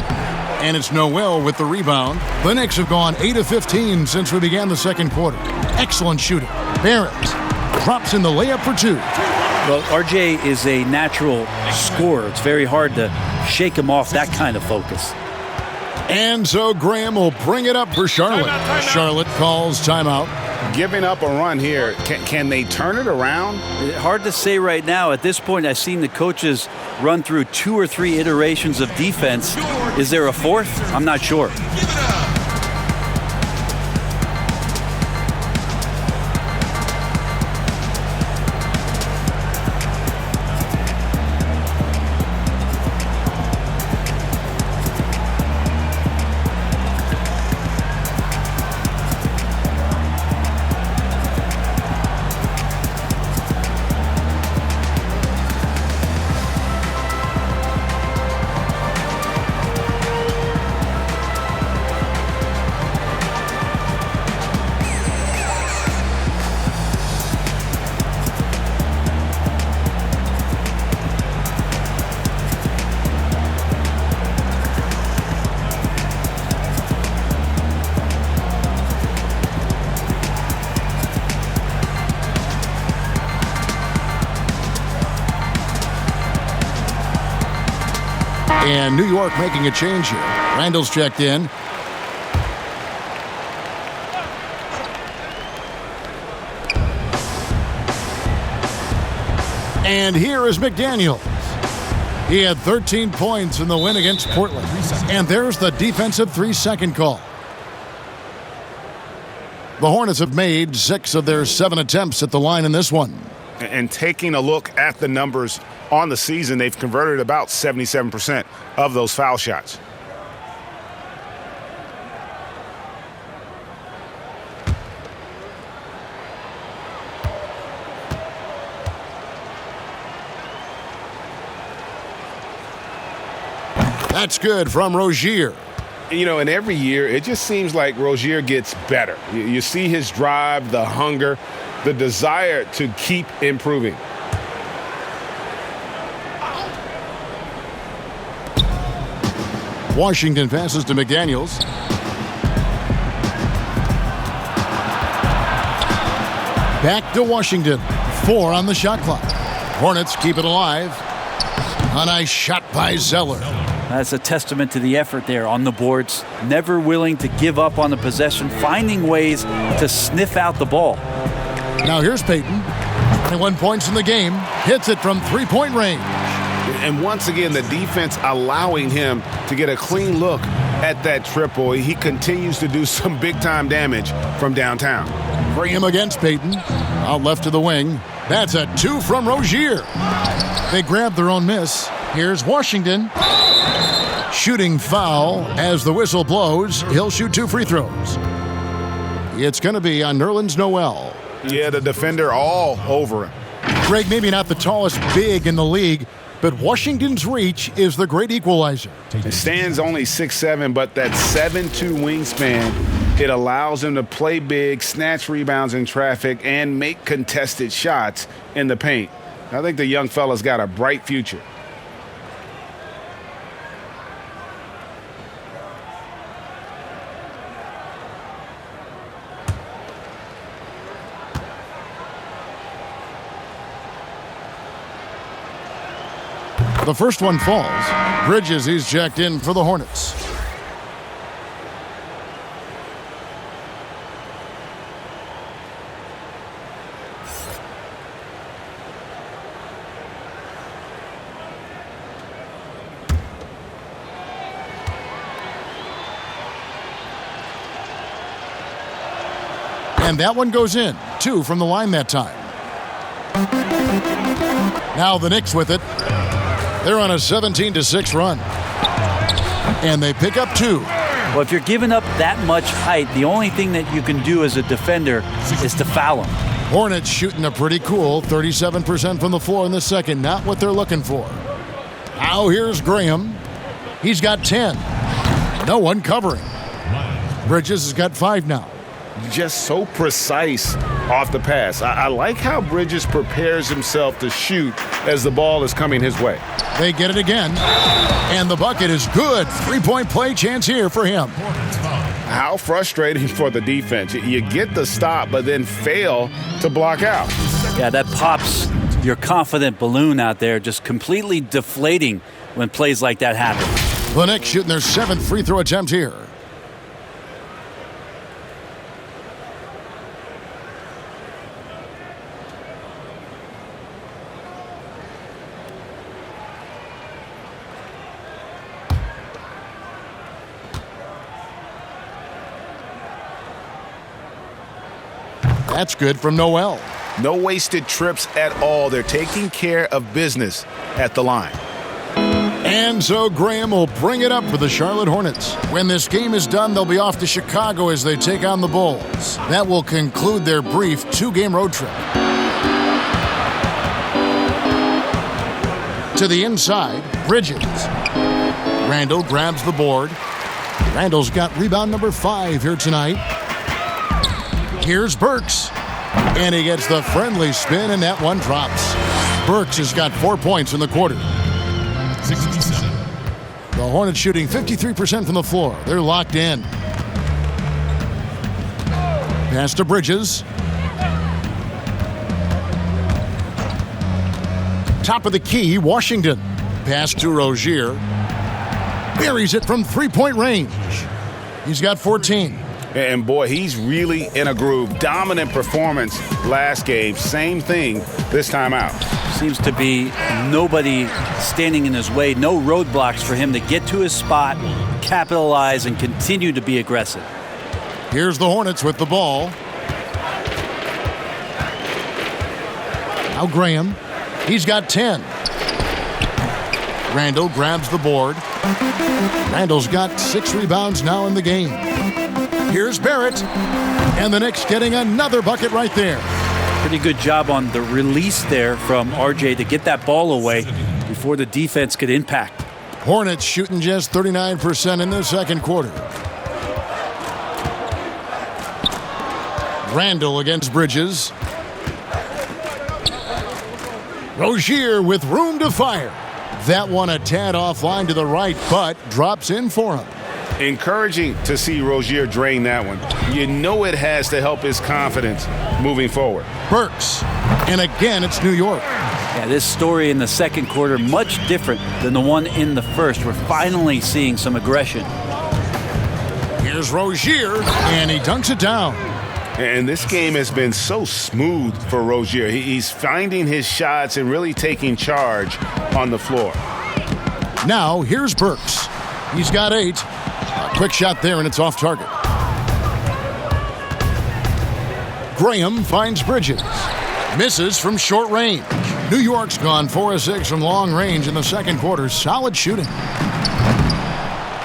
And it's Noel with the rebound. The Knicks have gone 8 of 15 since we began the second quarter. Excellent shooting. Barrett drops in the layup for 2. Well, RJ is a natural scorer. It's very hard to shake him off that kind of focus. And so Graham will bring it up for Charlotte. Timeout. Charlotte calls timeout. Giving up a run here. Can they turn it around? Hard to say right now. At this point, I've seen the coaches run through 2 or 3 iterations of defense. Is there a 4th? I'm not sure. And New York making a change here. Randle's checked in. And here is McDaniels. He had 13 points in the win against Portland. And there's the defensive 3-second call. The Hornets have made 6 of their 7 attempts at the line in this one. And taking a look at the numbers on the season, they've converted about 77% of those foul shots. That's good from Rozier. You know, and every year, it just seems like Rozier gets better. You see his drive, the hunger, the desire to keep improving. Washington passes to McDaniels. Back to Washington. 4 on the shot clock. Hornets keep it alive. A nice shot by Zeller. That's a testament to the effort there on the boards. Never willing to give up on the possession, finding ways to sniff out the ball. Now here's Payton. 21 points in the game. Hits it from 3-point range. And once again, the defense allowing him to get a clean look at that triple. He continues to do some big-time damage from downtown. Graham against Payton. Out left to the wing. That's a 2 from Rozier. They grab their own miss. Here's Washington. Shooting foul as the whistle blows. He'll shoot 2 free throws. It's going to be on Nerlens Noel. Yeah, the defender all over him. Greg, maybe not the tallest big in the league, but Washington's reach is the great equalizer. It stands only 6'7", but that 7'2" wingspan, it allows him to play big, snatch rebounds in traffic, and make contested shots in the paint. I think the young fella's got a bright future. The first one falls. Bridges, he's checked in for the Hornets. And that one goes in. 2 from the line that time. Now the Knicks with it. They're on a 17-6 run. And they pick up 2. Well, if you're giving up that much height, the only thing that you can do as a defender is to foul him. Hornets shooting a pretty cool 37% from the floor in the second. Not what they're looking for. Now here's Graham. He's got 10. No one covering. Bridges has got 5 now. Just so precise off the pass. I like how Bridges prepares himself to shoot as the ball is coming his way. They get it again, and the bucket is good. 3-point play chance here for him. How frustrating for the defense. You get the stop, but then fail to block out. Yeah, that pops your confident balloon out there, just completely deflating when plays like that happen. The Knicks shooting their 7th free throw attempt here. That's good from Noel. No wasted trips at all. They're taking care of business at the line. And so Graham will bring it up for the Charlotte Hornets. When this game is done, they'll be off to Chicago as they take on the Bulls. That will conclude their brief 2-game road trip. To the inside, Bridges. Randle grabs the board. Randle's got rebound number 5 here tonight. Here's Burks. And he gets the friendly spin, and that one drops. Burks has got 4 points in the quarter. 67. The Hornets shooting 53% from the floor. They're locked in. Pass to Bridges. Top of the key, Washington. Pass to Rozier. buries it from three-point range. He's got 14. And boy, he's really in a groove. Dominant performance last game. Same thing this time out. Seems to be nobody standing in his way. No roadblocks for him to get to his spot, capitalize, and continue to be aggressive. Here's the Hornets with the ball. Now Graham. He's got 10. Randle grabs the board. Randle's got 6 rebounds now in the game. Here's Barrett. And the Knicks getting another bucket right there. Pretty good job on the release there from RJ to get that ball away before the defense could impact. Hornets shooting just 39% in the second quarter. Randle against Bridges. Rozier with room to fire. That one a tad offline to the right, but drops in for him. Encouraging to see Rozier drain that one. You know it has to help his confidence moving forward. Burks. And again, it's New York. Yeah, this story in the second quarter, much different than the one in the first. We're finally seeing some aggression. Here's Rozier, and he dunks it down. And this game has been so smooth for Rozier. He's finding his shots and really taking charge on the floor. Now, here's Burks. He's got 8. A quick shot there, and it's off target. Graham finds Bridges. Misses from short range. New York's gone 4 of 6 from long range in the second quarter. Solid shooting.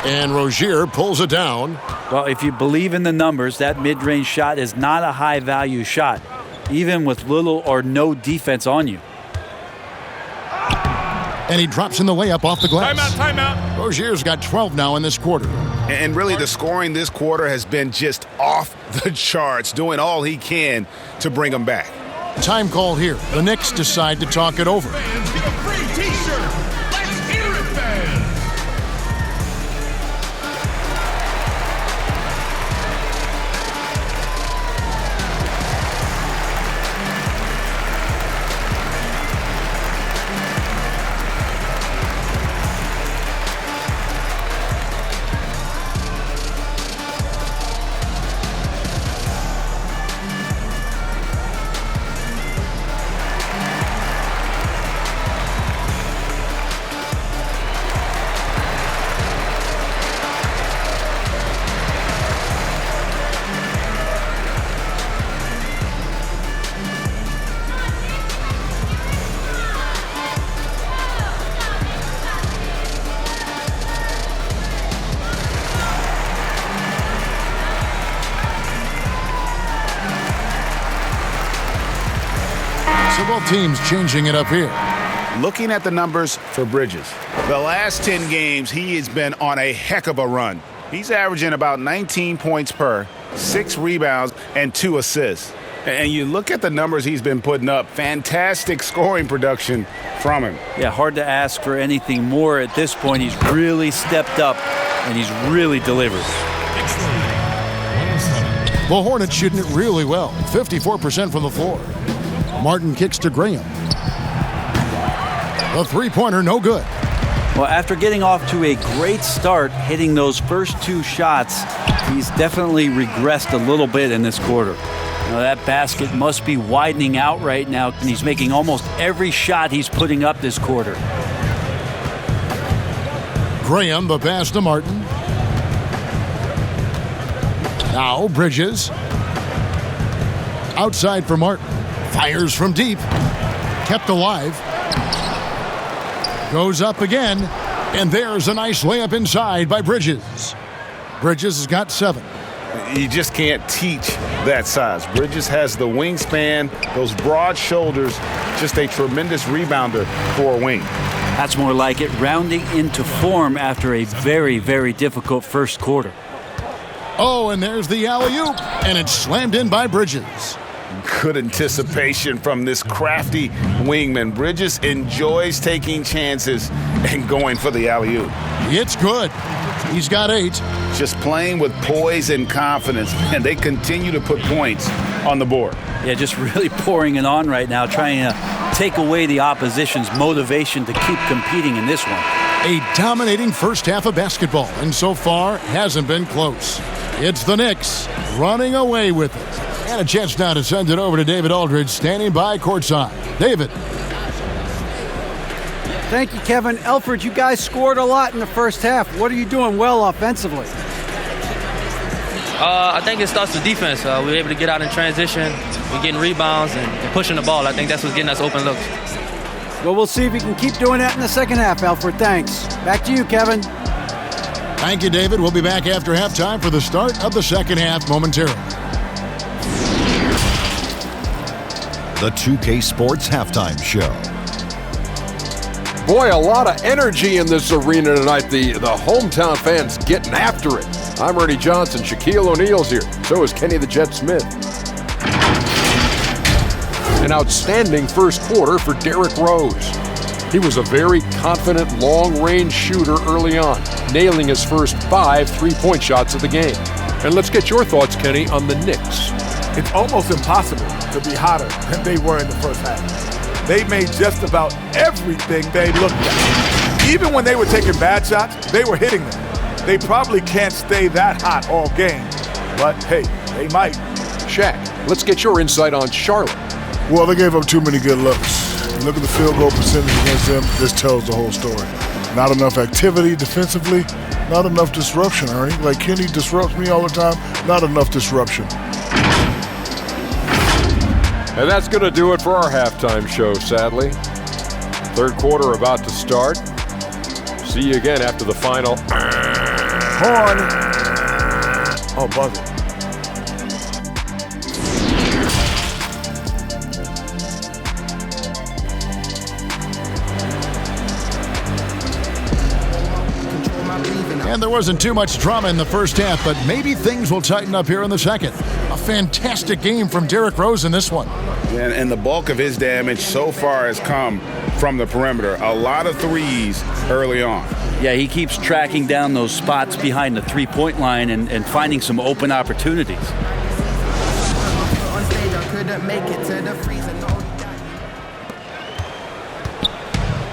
And Rozier pulls it down. Well, if you believe in the numbers, that mid-range shot is not a high-value shot, even with little or no defense on you. And he drops in the layup off the glass. Timeout. Rozier's got 12 now in this quarter. And really, the scoring this quarter has been just off the charts, doing all he can to bring them back. Time call here. The Knicks decide to talk it over. Fans get a free t-shirt. Let's hear it, fans. So both teams changing it up here. Looking at the numbers for Bridges, the last 10 games, he has been on a heck of a run. He's averaging about 19 points per, 6 rebounds, and 2 assists. And you look at the numbers he's been putting up, fantastic scoring production from him. Yeah, hard to ask for anything more at this point. He's really stepped up, and he's really delivered. The Hornets shooting it really well, 54% from the floor. Martin kicks to Graham. The three-pointer, no good. Well, after getting off to a great start, hitting those first 2 shots, he's definitely regressed a little bit in this quarter. That basket must be widening out right now, and he's making almost every shot he's putting up this quarter. Graham, the pass to Martin. Now Bridges. Outside for Martin. Fires from deep. Kept alive. Goes up again. And there's a nice layup inside by Bridges. Bridges has got 7. You just can't teach that size. Bridges has the wingspan, those broad shoulders, just a tremendous rebounder for a wing. That's more like it, rounding into form after a very, very difficult first quarter. Oh, and there's the alley-oop, and it's slammed in by Bridges. Good anticipation from this crafty wingman. Bridges enjoys taking chances and going for the alley-oop. It's good. He's got 8. Just playing with poise and confidence, and they continue to put points on the board. Yeah, just really pouring it on right now, trying to take away the opposition's motivation to keep competing in this one. A dominating first half of basketball, and so far hasn't been close. It's the Knicks running away with it. And a chance now to send it over to David Aldridge, standing by courtside. David. Thank you, Kevin. Alfred, you guys scored a lot in the first half. What are you doing well offensively? I think it starts with defense. We're able to get out in transition. We're getting rebounds and pushing the ball. I think that's what's getting us open looks. Well, we'll see if we can keep doing that in the second half, Alfred. Thanks. Back to you, Kevin. Thank you, David. We'll be back after halftime for the start of the second half momentarily. The 2K Sports Halftime Show. Boy, a lot of energy in this arena tonight. The hometown fans getting after it. I'm Ernie Johnson. Shaquille O'Neal's here. So is Kenny the Jet Smith. An outstanding first quarter for Derrick Rose. He was a very confident long-range shooter early on, nailing his first 5 3-point shots of the game. And let's get your thoughts, Kenny, on the Knicks. It's almost impossible to be hotter than they were in the first half. They made just about everything they looked at. Even when they were taking bad shots, they were hitting them. They probably can't stay that hot all game, but hey, they might. Shaq, let's get your insight on Charlotte. Well, they gave up too many good looks. You look at the field goal percentage against them, this tells the whole story. Not enough activity defensively, not enough disruption, Ernie. Like Kenny disrupts me all the time, not enough disruption. And that's going to do it for our halftime show, sadly. Third quarter about to start. See you again after the final. Horn. Oh, buzzer. And there wasn't too much drama in the first half, but maybe things will tighten up here in the second. A fantastic game from Derrick Rose in this one. And the bulk of his damage so far has come from the perimeter. A lot of threes early on. Yeah, he keeps tracking down those spots behind the three-point line and finding some open opportunities.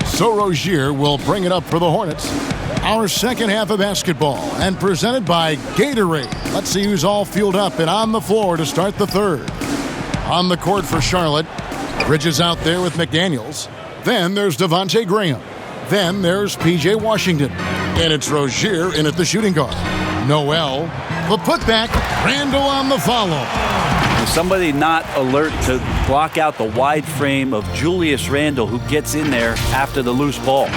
So Rozier will bring it up for the Hornets. Our second half of basketball, and presented by Gatorade. Let's see who's all fueled up and on the floor to start the third. On the court for Charlotte, Bridges out there with McDaniels. Then there's Devontae Graham. Then there's P.J. Washington. And it's Rozier in at the shooting guard. Noel, the putback, Randle on the follow. Somebody not alert to block out the wide frame of Julius Randle, who gets in there after the loose ball.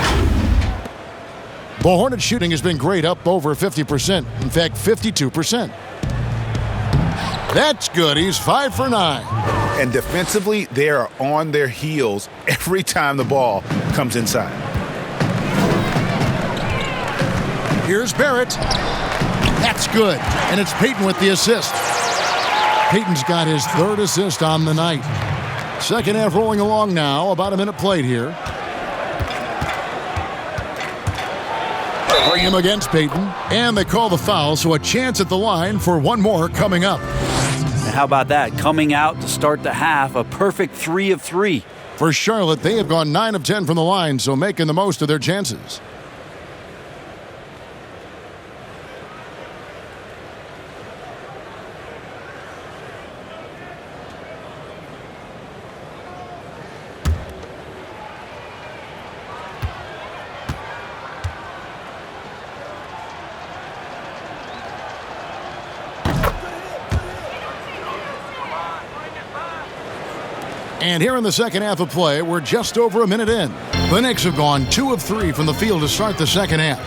The Hornets shooting has been great, up over 50%. In fact, 52%. That's good. He's 5 for 9. And defensively, they are on their heels every time the ball comes inside. Here's Barrett. That's good. And it's Payton with the assist. Payton's got his third assist on the night. Second half rolling along now. About a minute played here. Bring him against Payton, and they call the foul, so a chance at the line for one more coming up. And how about that? Coming out to start the half, a perfect 3 of 3. For Charlotte, they have gone 9 of 10 from the line, so making the most of their chances. And here in the second half of play, we're just over a minute in. The Knicks have gone 2 of 3 from the field to start the second half.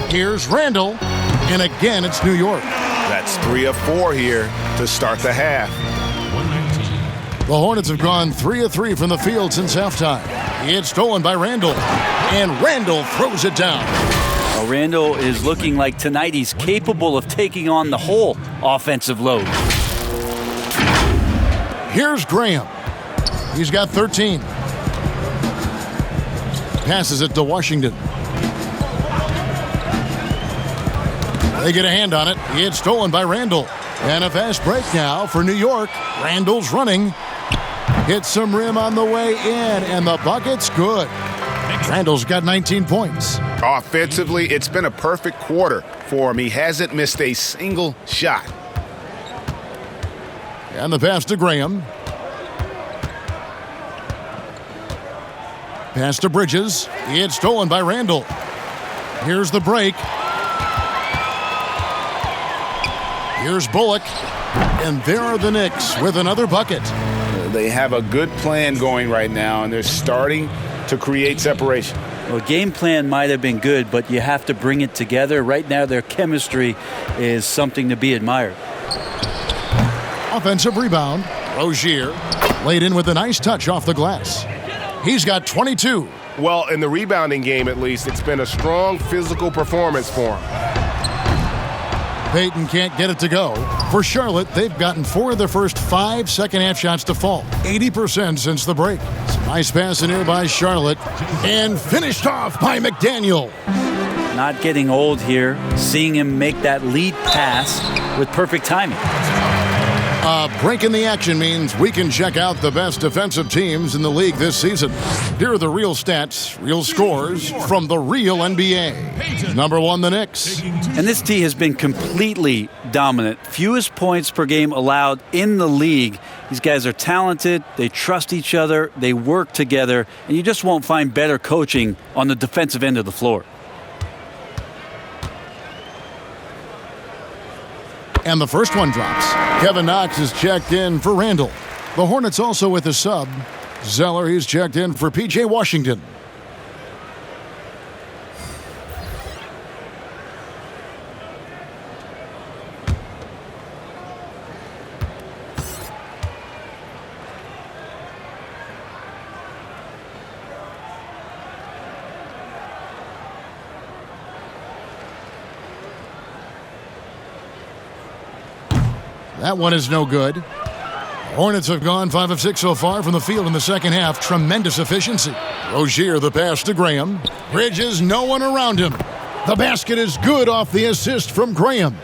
Here's Randle, and again it's New York. That's 3 of 4 here to start the half. The Hornets have gone 3 of 3 from the field since halftime. It's stolen by Randle, and Randle throws it down. Well, Randle is looking like tonight he's capable of taking on the whole offensive load. Here's Graham. He's got 13. Passes it to Washington. They get a hand on it. It's stolen by Randle. And a fast break now for New York. Randle's running. Hits some rim on the way in, and the bucket's good. Randle's got 19 points. Offensively, it's been a perfect quarter for him. He hasn't missed a single shot. And the pass to Graham. Pass to Bridges. It's stolen by Randle. Here's the break. Here's Bullock. And there are the Knicks with another bucket. They have a good plan going right now, and they're starting to create separation. Well, game plan might have been good, but you have to bring it together. Right now, their chemistry is something to be admired. Offensive rebound. Rozier laid in with a nice touch off the glass. He's got 22. Well, in the rebounding game, at least, it's been a strong physical performance for him. Payton can't get it to go. For Charlotte, they've gotten 4 of their first 5 second-half shots to fall. 80% since the break. Some nice pass in here by Charlotte. And finished off by McDaniel. Not getting old here. Seeing him make that lead pass with perfect timing. A break in the action means we can check out the best defensive teams in the league this season. Here are the real stats, real scores from the real NBA. Number 1, the Knicks. And this team has been completely dominant. Fewest points per game allowed in the league. These guys are talented. They trust each other. They work together. And you just won't find better coaching on the defensive end of the floor. And the first one drops. Kevin Knox is checked in for Randle. The Hornets also with a sub. Zeller, he's checked in for P.J. Washington. That one is no good. Hornets have gone 5 of 6 so far from the field in the second half. Tremendous efficiency. Rozier, the pass to Graham. Bridges, no one around him. The basket is good off the assist from Graham.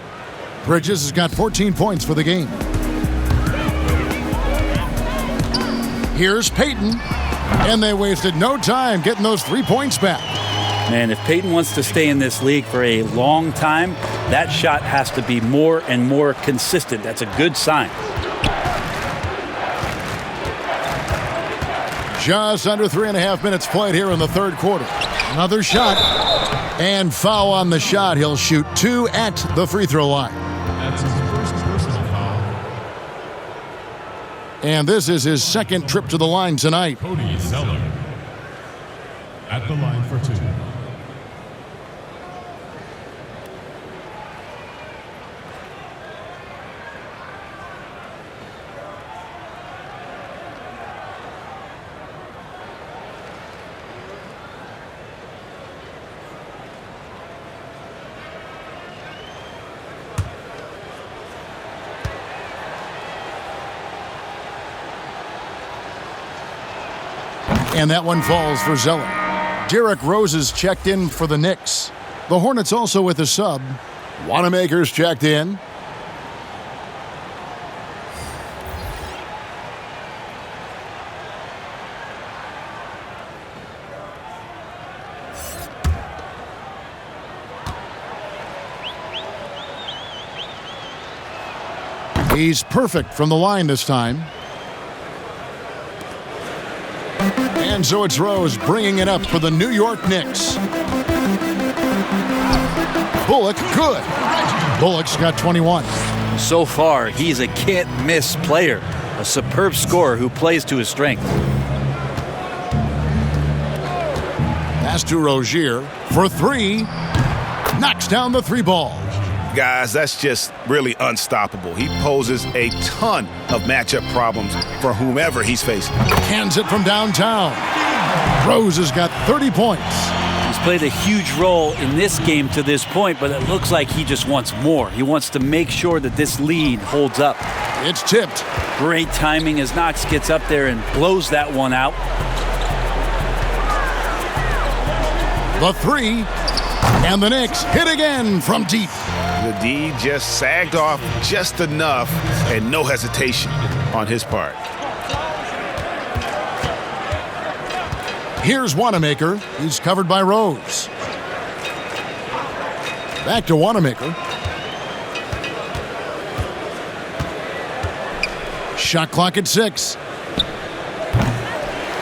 Bridges has got 14 points for the game. Here's Payton. And they wasted no time getting those 3 points back. Man, if Payton wants to stay in this league for a long time, that shot has to be more and more consistent. That's a good sign. Just under 3.5 minutes played here in the third quarter. Another shot. And foul on the shot. He'll shoot 2 at the free throw line. That's his first personal foul. And this is his second trip to the line tonight. Cody Zeller at the line for 2. And that one falls for Zeller. Derrick Rose is checked in for the Knicks. The Hornets also with a sub. Wanamaker's checked in. He's perfect from the line this time. And so it's Rose bringing it up for the New York Knicks. Bullock, good. Bullock's got 21. So far, he's a can't-miss player, a superb scorer who plays to his strength. Pass to Rozier for 3. Knocks down the 3 ball. Guys, that's just really unstoppable. He poses a ton of matchup problems for whomever he's facing. Cans it from downtown. Rose has got 30 points. He's played a huge role in this game to this point, but it looks like he just wants more. He wants to make sure that this lead holds up. It's tipped. Great timing as Knox gets up there and blows that one out. The 3. And the Knicks hit again from deep. The D just sagged off just enough and no hesitation on his part. Here's Wanamaker. He's covered by Rose. Back to Wanamaker. Shot clock at 6.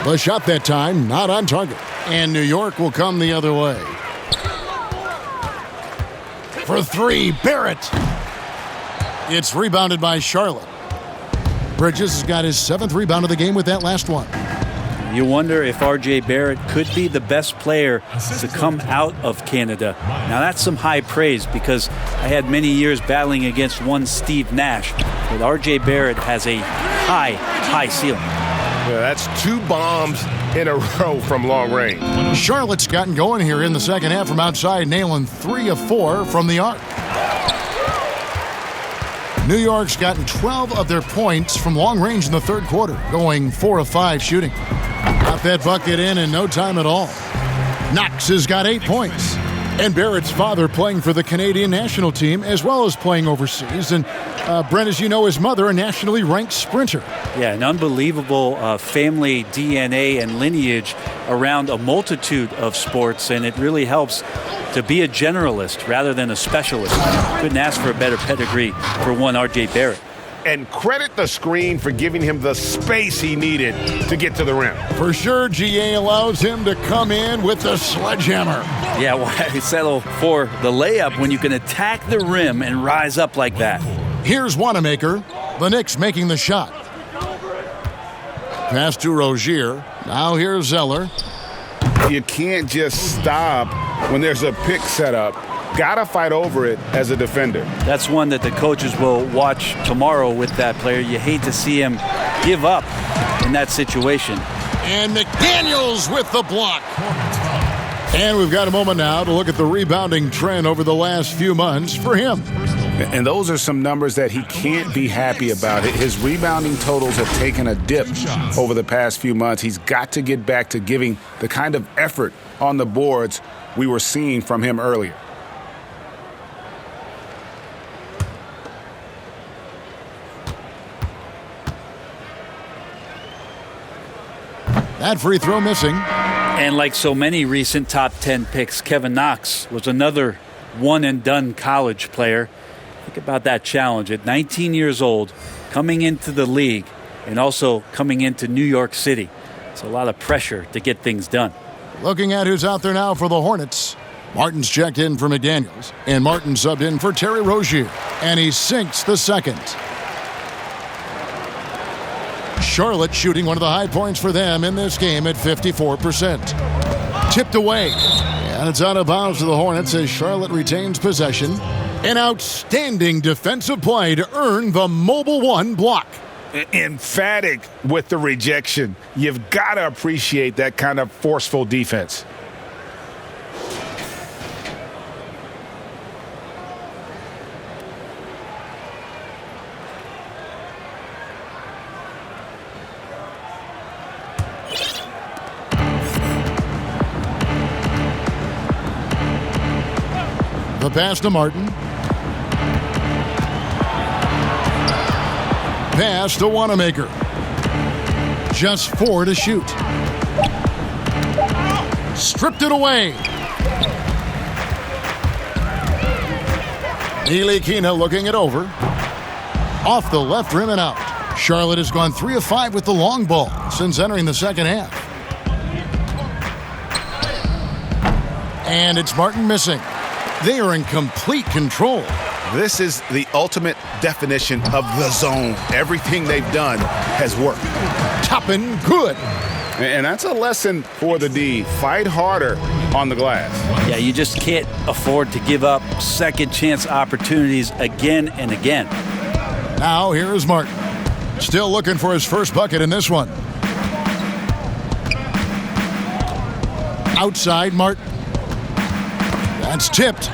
The shot that time, not on target. And New York will come the other way. For 3, Barrett. It's rebounded by Charlotte. Bridges has got his 7th rebound of the game with that last one. You wonder if R.J. Barrett could be the best player to come out of Canada. Now, that's some high praise because I had many years battling against one Steve Nash. But R.J. Barrett has a high ceiling. Yeah, that's 2 bombs in a row from long range. Charlotte's gotten going here in the second half from outside, nailing 3 of 4 from the arc. New York's gotten 12 of their points from long range in the third quarter, going 4 of 5 shooting. Got that bucket in no time at all. Knox has got 8 points. And Barrett's father playing for the Canadian national team as well as playing overseas. And Brent, as you know, his mother, a nationally ranked sprinter. Yeah, an unbelievable family DNA and lineage around a multitude of sports, and it really helps to be a generalist rather than a specialist. Couldn't ask for a better pedigree for one R.J. Barrett. And credit the screen for giving him the space he needed to get to the rim. For sure, GA allows him to come in with the sledgehammer. Yeah, why settle for the layup when you can attack the rim and rise up like that? Here's Wanamaker. The Knicks making the shot. Pass to Rozier. Now here's Zeller. You can't just stop when there's a pick set up. Gotta fight over it as a defender. That's one that the coaches will watch tomorrow with that player. You hate to see him give up in that situation. And McDaniels with the block. And we've got a moment now to look at the rebounding trend over the last few months for him. And those are some numbers that he can't be happy about. His rebounding totals have taken a dip over the past few months. He's got to get back to giving the kind of effort on the boards we were seeing from him earlier. That free throw missing. And like so many recent top 10 picks, Kevin Knox was another one-and-done college player. Think about that challenge at 19 years old, coming into the league and also coming into New York City. It's a lot of pressure to get things done. Looking at who's out there now for the Hornets. Martin's checked in for McDaniels, and Martin subbed in for Terry Rozier, and he sinks the second. Charlotte shooting one of the high points for them in this game at 54%. Tipped away, and it's out of bounds to the Hornets as Charlotte retains possession. An outstanding defensive play to earn the Mobile One block. Emphatic with the rejection. You've got to appreciate that kind of forceful defense. The pass to Martin. Pass to Wanamaker. Just 4 to shoot. Stripped it away. Ntilikina looking it over. Off the left rim and out. Charlotte has gone 3 of 5 with the long ball since entering the second half. And it's Martin missing. They are in complete control. This is the ultimate definition of the zone. Everything they've done has worked. Toppin good. And that's a lesson for the D. Fight harder on the glass. Yeah, you just can't afford to give up second chance opportunities again and again. Now here is Martin. Still looking for his first bucket in this one. Outside Martin. That's tipped.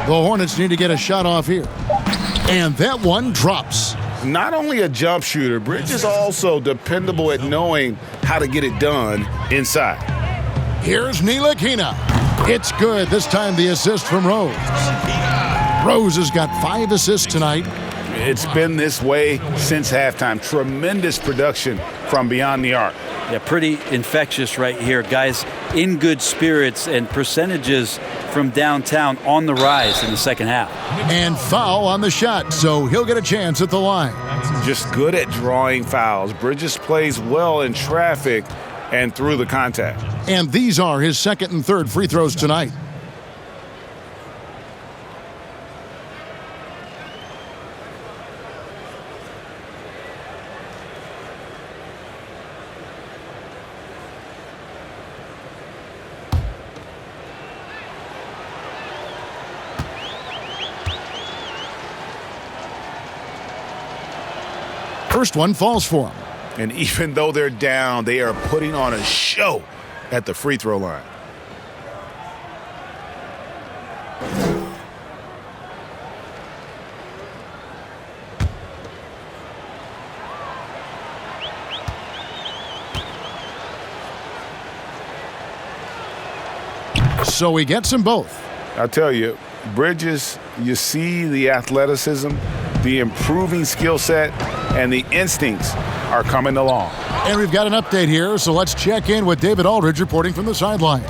The Hornets need to get a shot off here. And that one drops. Not only a jump shooter, Bridges is also dependable at knowing how to get it done inside. Here's Ntilikina. It's good. This time the assist from Rose. Rose has got 5 assists tonight. It's been this way since halftime. Tremendous production from beyond the arc. Yeah, pretty infectious right here. Guys in good spirits, and percentages from downtown on the rise in the second half. And foul on the shot, so he'll get a chance at the line. Just good at drawing fouls. Bridges plays well in traffic and through the contact. And these are his second and third free throws tonight. First one falls for him. And even though they're down, they are putting on a show at the free throw line. So he gets them both. I'll tell you, Bridges, you see the athleticism, the improving skill set, and the instincts are coming along. And we've got an update here, so let's check in with David Aldridge reporting from the sideline.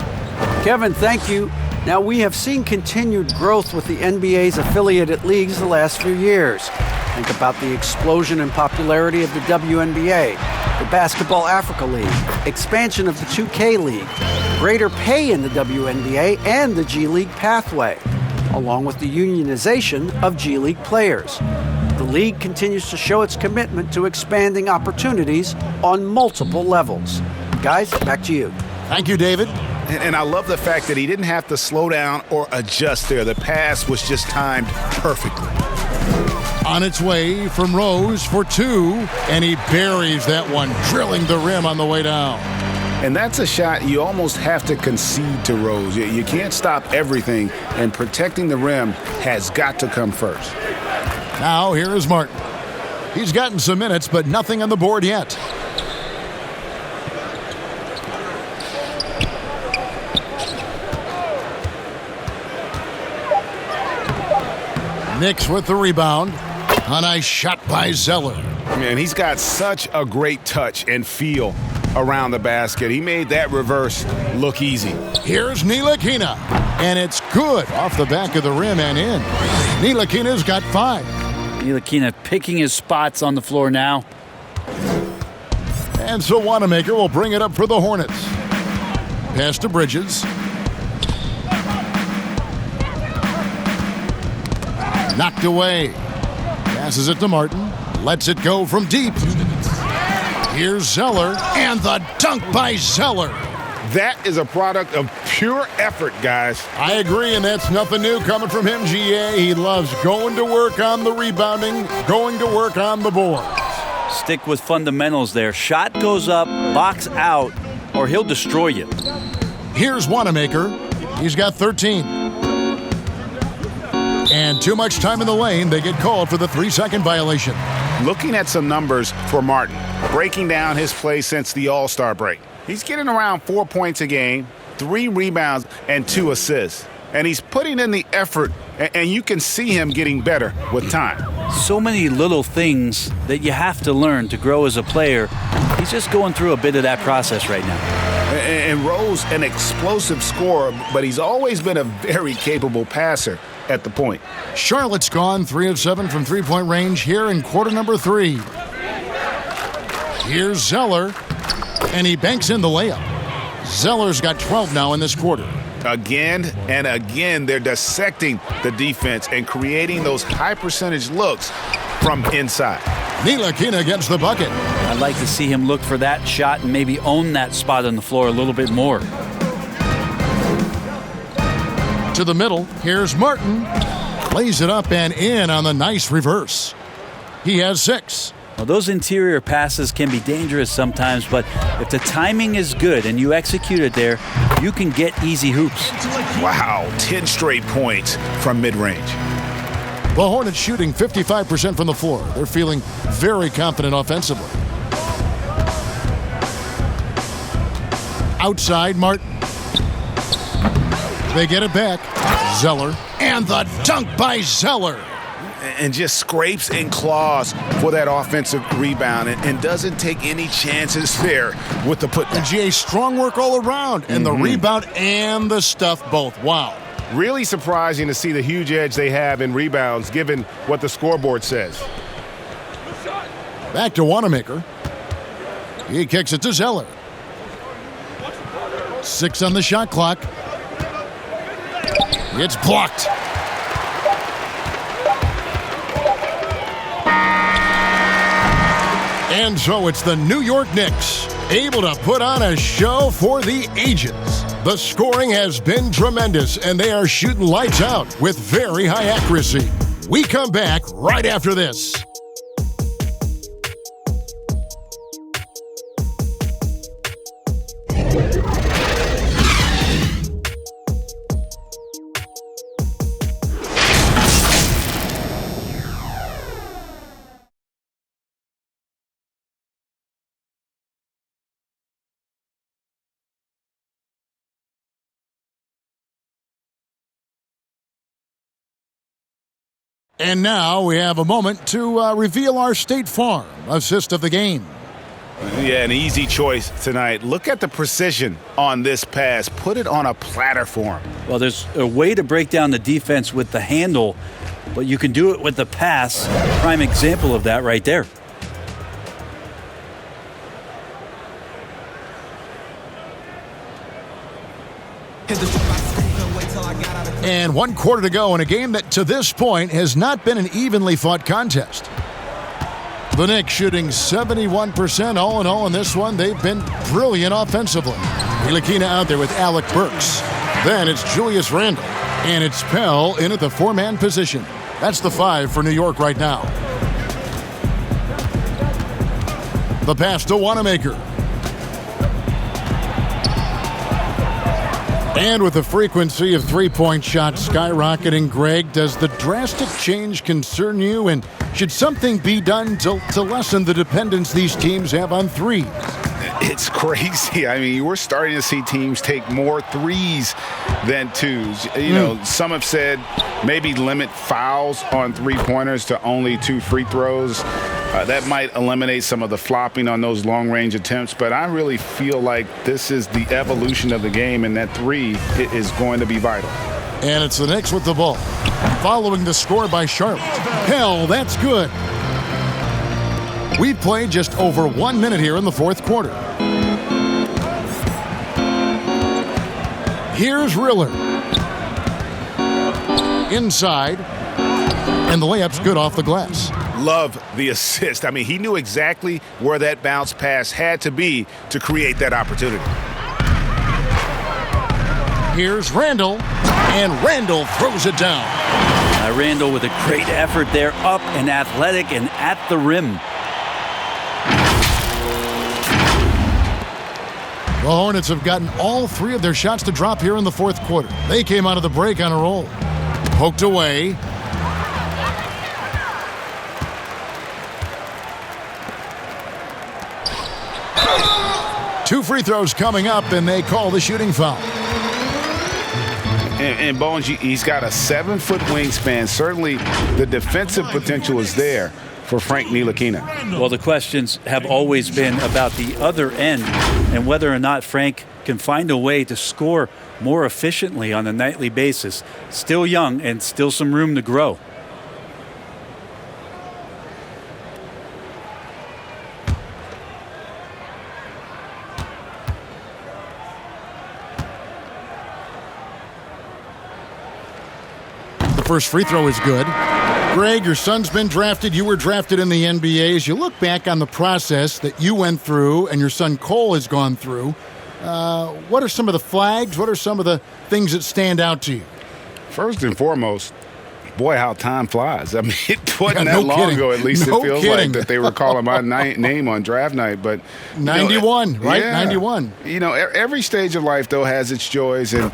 Kevin, thank you. Now, we have seen continued growth with the NBA's affiliated leagues the last few years. Think about the explosion in popularity of the WNBA, the Basketball Africa League, expansion of the 2K League, greater pay in the WNBA and the G League pathway, along with the unionization of G League players. The league continues to show its commitment to expanding opportunities on multiple levels. Guys, back to you. Thank you, David. And I love the fact that he didn't have to slow down or adjust there. The pass was just timed perfectly. On its way from Rose for two, and he buries that one, drilling the rim on the way down. And that's a shot you almost have to concede to Rose. You can't stop everything, and protecting the rim has got to come first. Now here is Martin. He's gotten some minutes, but nothing on the board yet. Knicks with the rebound. A nice shot by Zeller. Man, he's got such a great touch and feel around the basket. He made that reverse look easy. Here's Ntilikina, and it's good off the back of the rim and in. Ntilikina's got 5. Ntilikina picking his spots on the floor now. And so Wanamaker will bring it up for the Hornets. Pass to Bridges. Knocked away. Passes it to Martin. Lets it go from deep. Here's Zeller, and the dunk by Zeller. That is a product of pure effort, guys. I agree, and that's nothing new coming from him, GA. He loves going to work on the rebounding, going to work on the board. Stick with fundamentals there. Shot goes up, box out, or he'll destroy you. Here's Wanamaker. He's got 13. And too much time in the lane. They get called for the 3-second violation. Looking at some numbers for Martin, breaking down his play since the All-Star break. He's getting around 4 points a game, 3 rebounds, and 2 assists. And he's putting in the effort, and you can see him getting better with time. So many little things that you have to learn to grow as a player. He's just going through a bit of that process right now. And Rose, an explosive scorer, but he's always been a very capable passer at the point. Charlotte's gone 3 of 7 from three-point range here in quarter number 3. Here's Zeller, and he banks in the layup. Zeller's got 12 now in this quarter. Again and again, they're dissecting the defense and creating those high-percentage looks from inside. Ntilikina gets the bucket. I'd like to see him look for that shot and maybe own that spot on the floor a little bit more. To the middle, here's Martin. Lays it up and in on the nice reverse. He has 6. Well, those interior passes can be dangerous sometimes, but if the timing is good and you execute it there, you can get easy hoops. Wow, 10 straight points from mid-range. The Hornets shooting 55% from the floor. They're feeling very confident offensively. Outside, Martin. They get it back. Zeller, and the dunk by Zeller. and just scrapes and claws for that offensive rebound and doesn't take any chances there with the put down. And GA, strong work all around, and the rebound and the stuff both. Wow. Really surprising to see the huge edge they have in rebounds given what the scoreboard says. Back to Wanamaker. He kicks it to Zeller. 6 on the shot clock. It's blocked. And so it's the New York Knicks, able to put on a show for the ages. The scoring has been tremendous, and they are shooting lights out with very high accuracy. We come back right after this. And now we have a moment to reveal our State Farm assist of the game. Yeah, an easy choice tonight. Look at the precision on this pass. Put it on a platter for him. Well, there's a way to break down the defense with the handle, but you can do it with the pass. Prime example of that right there. And 1 quarter to go in a game that to this point has not been an evenly fought contest. The Knicks shooting 71% all in all in this one. They've been brilliant offensively. Ntilikina out there with Alec Burks. Then it's Julius Randle. And it's Pell in at the 4-man position. That's the 5 for New York right now. The pass to Wanamaker. And with the frequency of three-point shots skyrocketing, Greg, does the drastic change concern you? And should something be done to lessen the dependence these teams have on threes? It's crazy. I mean, we're starting to see teams take more threes than twos. You know, some have said maybe limit fouls on three-pointers to only 2 free throws. That might eliminate some of the flopping on those long-range attempts, but I really feel like this is the evolution of the game, and that 3 is going to be vital. And it's the Knicks with the ball, following the score by Charlotte. Hell, that's good. We've played just over 1 minute here in the 4th quarter. Here's Riller. Inside, and the layup's good off the glass. Love the assist. I mean, he knew exactly where that bounce pass had to be to create that opportunity. Here's Randle, and Randle throws it down. Randle with a great effort there, up and athletic and at the rim. The Hornets have gotten all 3 of their shots to drop here in the 4th quarter. They came out of the break on a roll. Poked away. Two free throws coming up, and they call the shooting foul. And Bones, he's got a 7-foot wingspan. Certainly the defensive potential is there for Frank Ntilikina. Well, the questions have always been about the other end and whether or not Frank can find a way to score more efficiently on a nightly basis. Still young and still some room to grow. The first free throw is good. Greg, your son's been drafted. You were drafted in the NBA. As you look back on the process that you went through and your son Cole has gone through, what are some of the flags? What are some of the things that stand out to you? First and foremost, boy, how time flies. I mean, it wasn't that long ago, at least it feels like, that they were calling my name on draft night. But 91, right? Yeah. 91. You know, every stage of life, though, has its joys. And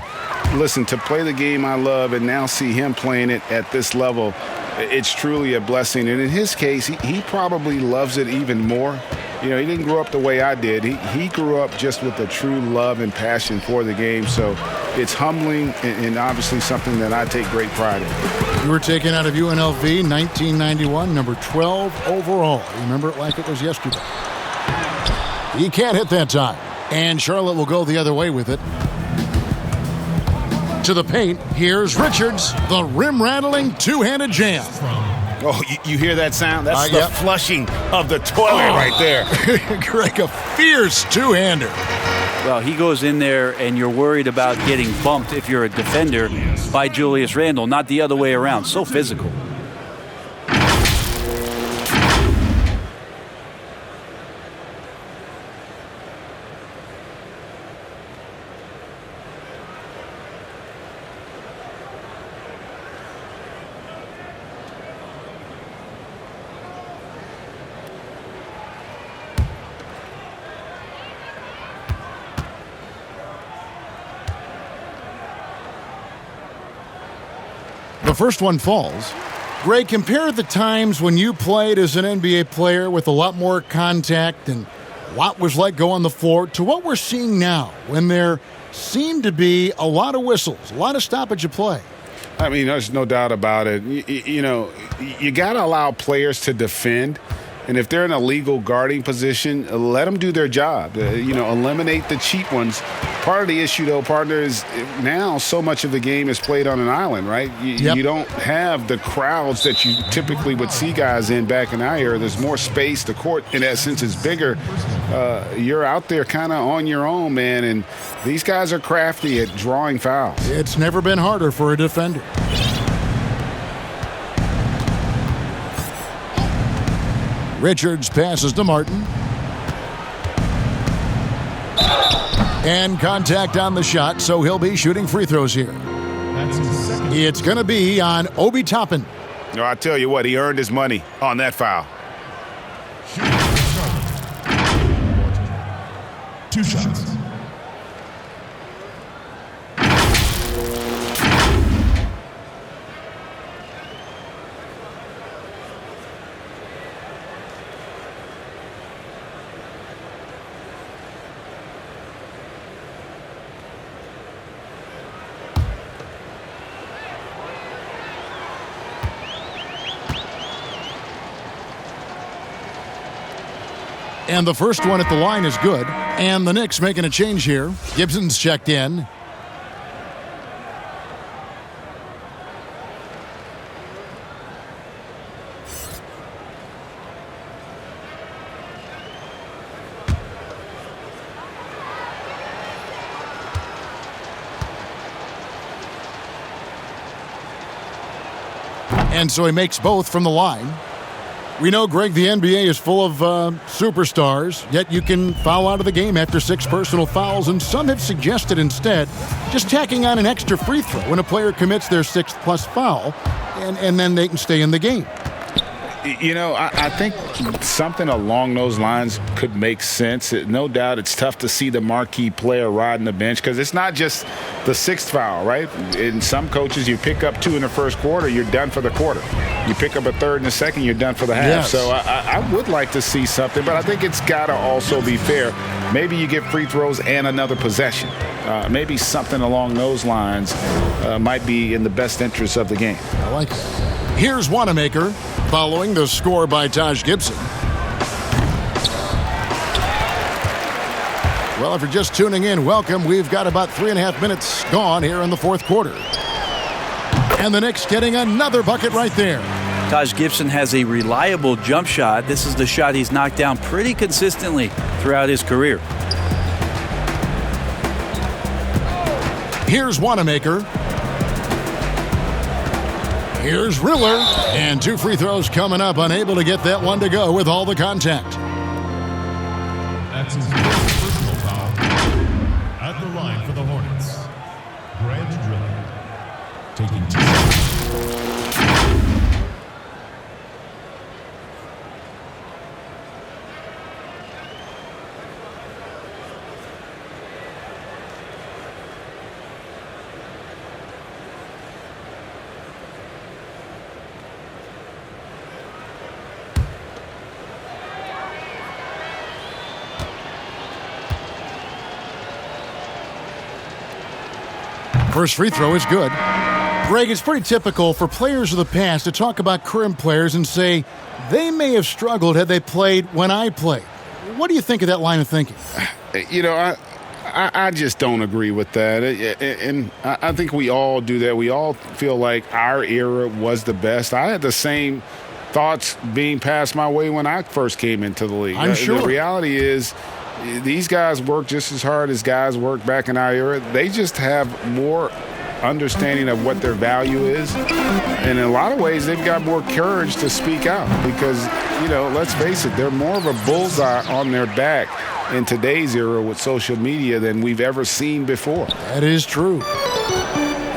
listen, to play the game I love and now see him playing it at this level, it's truly a blessing. And in his case, he probably loves it even more. You know, he didn't grow up the way I did. He grew up just with a true love and passion for the game. So it's humbling and obviously something that I take great pride in. You were taken out of UNLV 1991, number 12 overall. You remember it like it was yesterday. He can't hit that time. And Charlotte will go the other way with it. To the paint, here's Richards, the rim-rattling two-handed jam. Oh, you hear that sound? That's the flushing of the toilet right there. Greg, a fierce two-hander. Well, he goes in there, and you're worried about getting bumped if you're a defender by Julius Randle, not the other way around. So physical. The first one falls. Greg, compare the times when you played as an NBA player with a lot more contact and what was like go on the floor to what we're seeing now when there seem to be a lot of whistles, a lot of stoppage of play. I mean, there's no doubt about it. You know, you got to allow players to defend. And if they're in a legal guarding position, let them do their job. Eliminate the cheap ones. Part of the issue, though, partner, is now so much of the game is played on an island, right? You don't have the crowds that you typically would see guys in back in our era. There's more space. The court, in that sense, is bigger. You're out there kind of on your own, man. And these guys are crafty at drawing fouls. It's never been harder for a defender. Richards passes to Martin. And contact on the shot, so he'll be shooting free throws here. It's going to be on Obi Toppin. No, I tell you what, he earned his money on that foul. 2 shots. And the first one at the line is good. And the Knicks making a change here. Gibson's checked in. And so he makes both from the line. We know, Greg, the NBA is full of superstars, yet you can foul out of the game after 6 personal fouls, and some have suggested instead just tacking on an extra free throw when a player commits their 6th+ foul, and then they can stay in the game. You know, I think something along those lines could make sense. No doubt it's tough to see the marquee player riding the bench because it's not just the 6th foul, right? In some coaches, you pick up 2 in the first quarter, you're done for the quarter. You pick up a 3rd in the second, you're done for the half. Yes. So I would like to see something, but I think it's got to also be fair. Maybe you get free throws and another possession. Maybe something along those lines might be in the best interest of the game. I like that. Here's Wanamaker following the score by Taj Gibson. Well, if you're just tuning in, welcome. We've got about 3.5 minutes gone here in the 4th quarter. And the Knicks getting another bucket right there. Taj Gibson has a reliable jump shot. This is the shot he's knocked down pretty consistently throughout his career. Here's Wanamaker. Here's Riller. And 2 free throws coming up. Unable to get that one to go with all the contact. That's his first personal foul at the line for the Hornets. Randle taking 2 shots. First free throw is good. Greg, it's pretty typical for players of the past to talk about current players and say they may have struggled had they played when I played. What do you think of that line of thinking? You know, I just don't agree with that. And I think we all do that. We all feel like our era was the best. I had the same thoughts being passed my way when I first came into the league. I'm sure. The reality is these guys work just as hard as guys worked back in our era. They just have more understanding of what their value is. And in a lot of ways, they've got more courage to speak out because, you know, let's face it, they're more of a bullseye on their back in today's era with social media than we've ever seen before. That is true.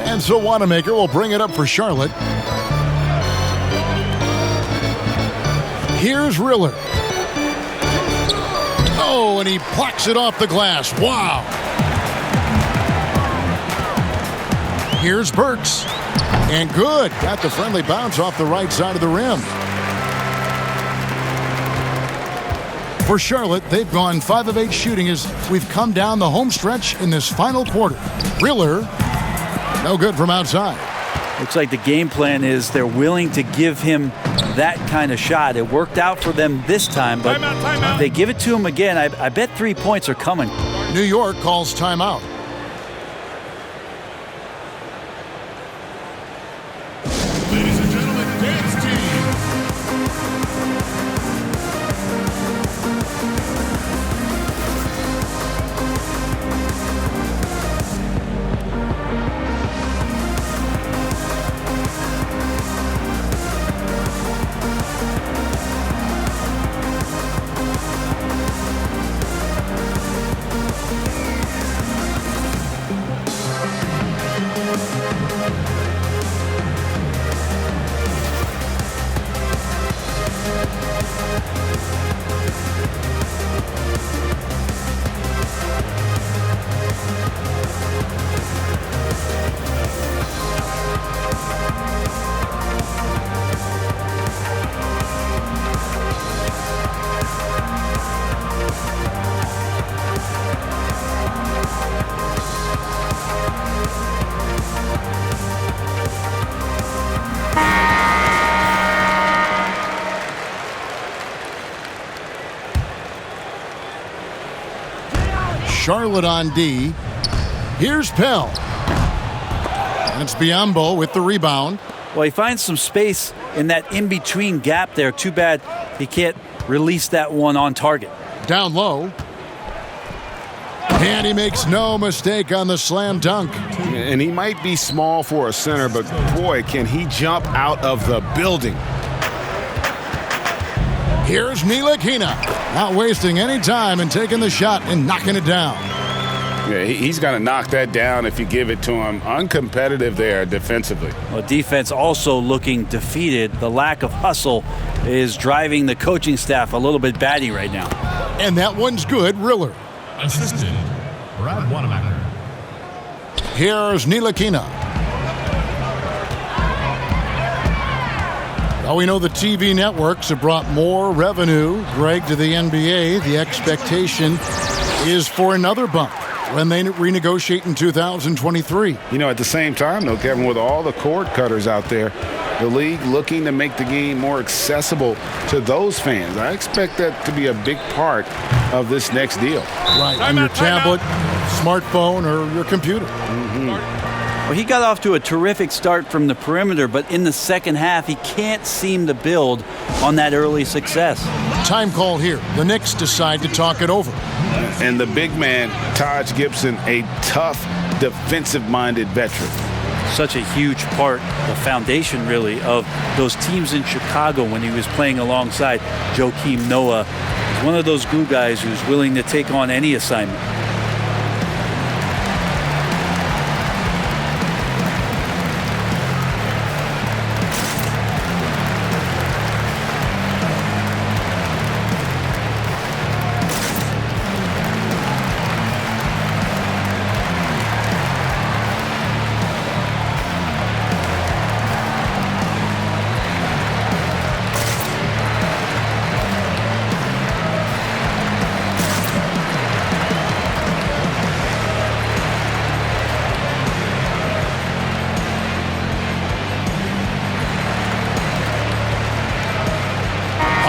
And so Wanamaker will bring it up for Charlotte. Here's Riller. Oh, and he plucks it off the glass. Wow. Here's Burks. And good. Got the friendly bounce off the right side of the rim. For Charlotte, they've gone 5 of 8 shooting as we've come down the home stretch in this final quarter. Riller, no good from outside. Looks like the game plan is they're willing to give him that kind of shot. It worked out for them this time, but if they give it to him again, I bet 3 points are coming. New York calls timeout. Ladies and gentlemen, dance team. Charlotte on D. Here's Pell. And it's Biyombo with the rebound. Well, he finds some space in that in-between gap there. Too bad he can't release that one on target. Down low. And he makes no mistake on the slam dunk. And he might be small for a center, but boy, can he jump out of the building. Here's Ntilikina. Not wasting any time and taking the shot and knocking it down. Yeah, he's got to knock that down if you give it to him. Uncompetitive there defensively. Well, defense also looking defeated. The lack of hustle is driving the coaching staff a little bit batty right now. And that one's good, Riller. Assistant, Brad Wanamaker. Here's Ntilikina. Well, we know the TV networks have brought more revenue, Greg, to the NBA. The expectation is for another bump when they renegotiate in 2023. You know, at the same time, though, Kevin, with all the cord cutters out there, the league looking to make the game more accessible to those fans. I expect that to be a big part of this next deal. Right, on your tablet, smartphone, or your computer. Well, he got off to a terrific start from the perimeter, but in the second half, he can't seem to build on that early success. Time call here. The Knicks decide to talk it over. And the big man, Taj Gibson, a tough, defensive-minded veteran. Such a huge part, the foundation, really, of those teams in Chicago when he was playing alongside Joakim Noah. He's one of those glue guys who's willing to take on any assignment.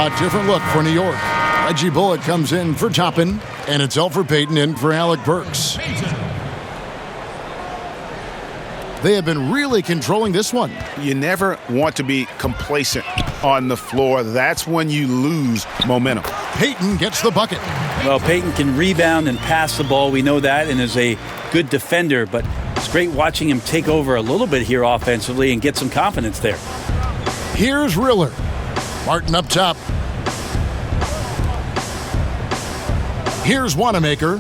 A different look for New York. Reggie Bullock comes in for Toppin, and it's Elfrid Payton in for Alec Burks. They have been really controlling this one. You never want to be complacent on the floor. That's when you lose momentum. Payton gets the bucket. Well, Payton can rebound and pass the ball. We know that, and is a good defender, but it's great watching him take over a little bit here offensively and get some confidence there. Here's Riller. Martin up top. Here's Wanamaker.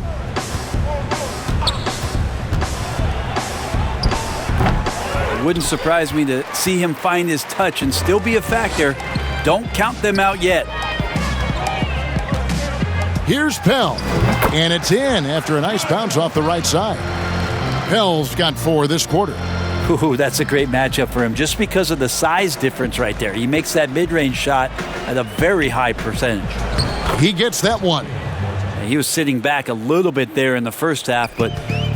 It wouldn't surprise me to see him find his touch and still be a factor. Don't count them out yet. Here's Pell, and it's in after a nice bounce off the right side. Pell's got 4 this quarter. Ooh, that's a great matchup for him just because of the size difference right there. He makes that mid-range shot at a very high percentage. He gets that one. And he was sitting back a little bit there in the first half, but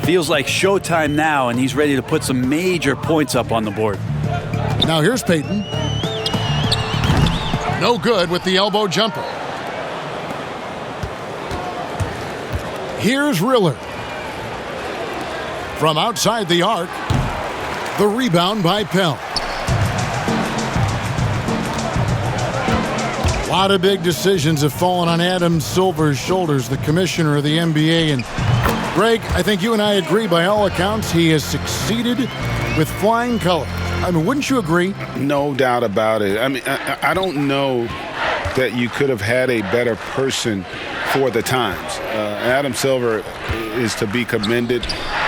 feels like showtime now, and he's ready to put some major points up on the board. Now here's Payton. No good with the elbow jumper. Here's Riller. From outside the arc, the rebound by Pell. A lot of big decisions have fallen on Adam Silver's shoulders, the commissioner of the NBA. And Greg, I think you and I agree by all accounts he has succeeded with flying colors. I mean, wouldn't you agree? No doubt about it. I mean, I don't know that you could have had a better person for the times. Adam Silver is to be commended,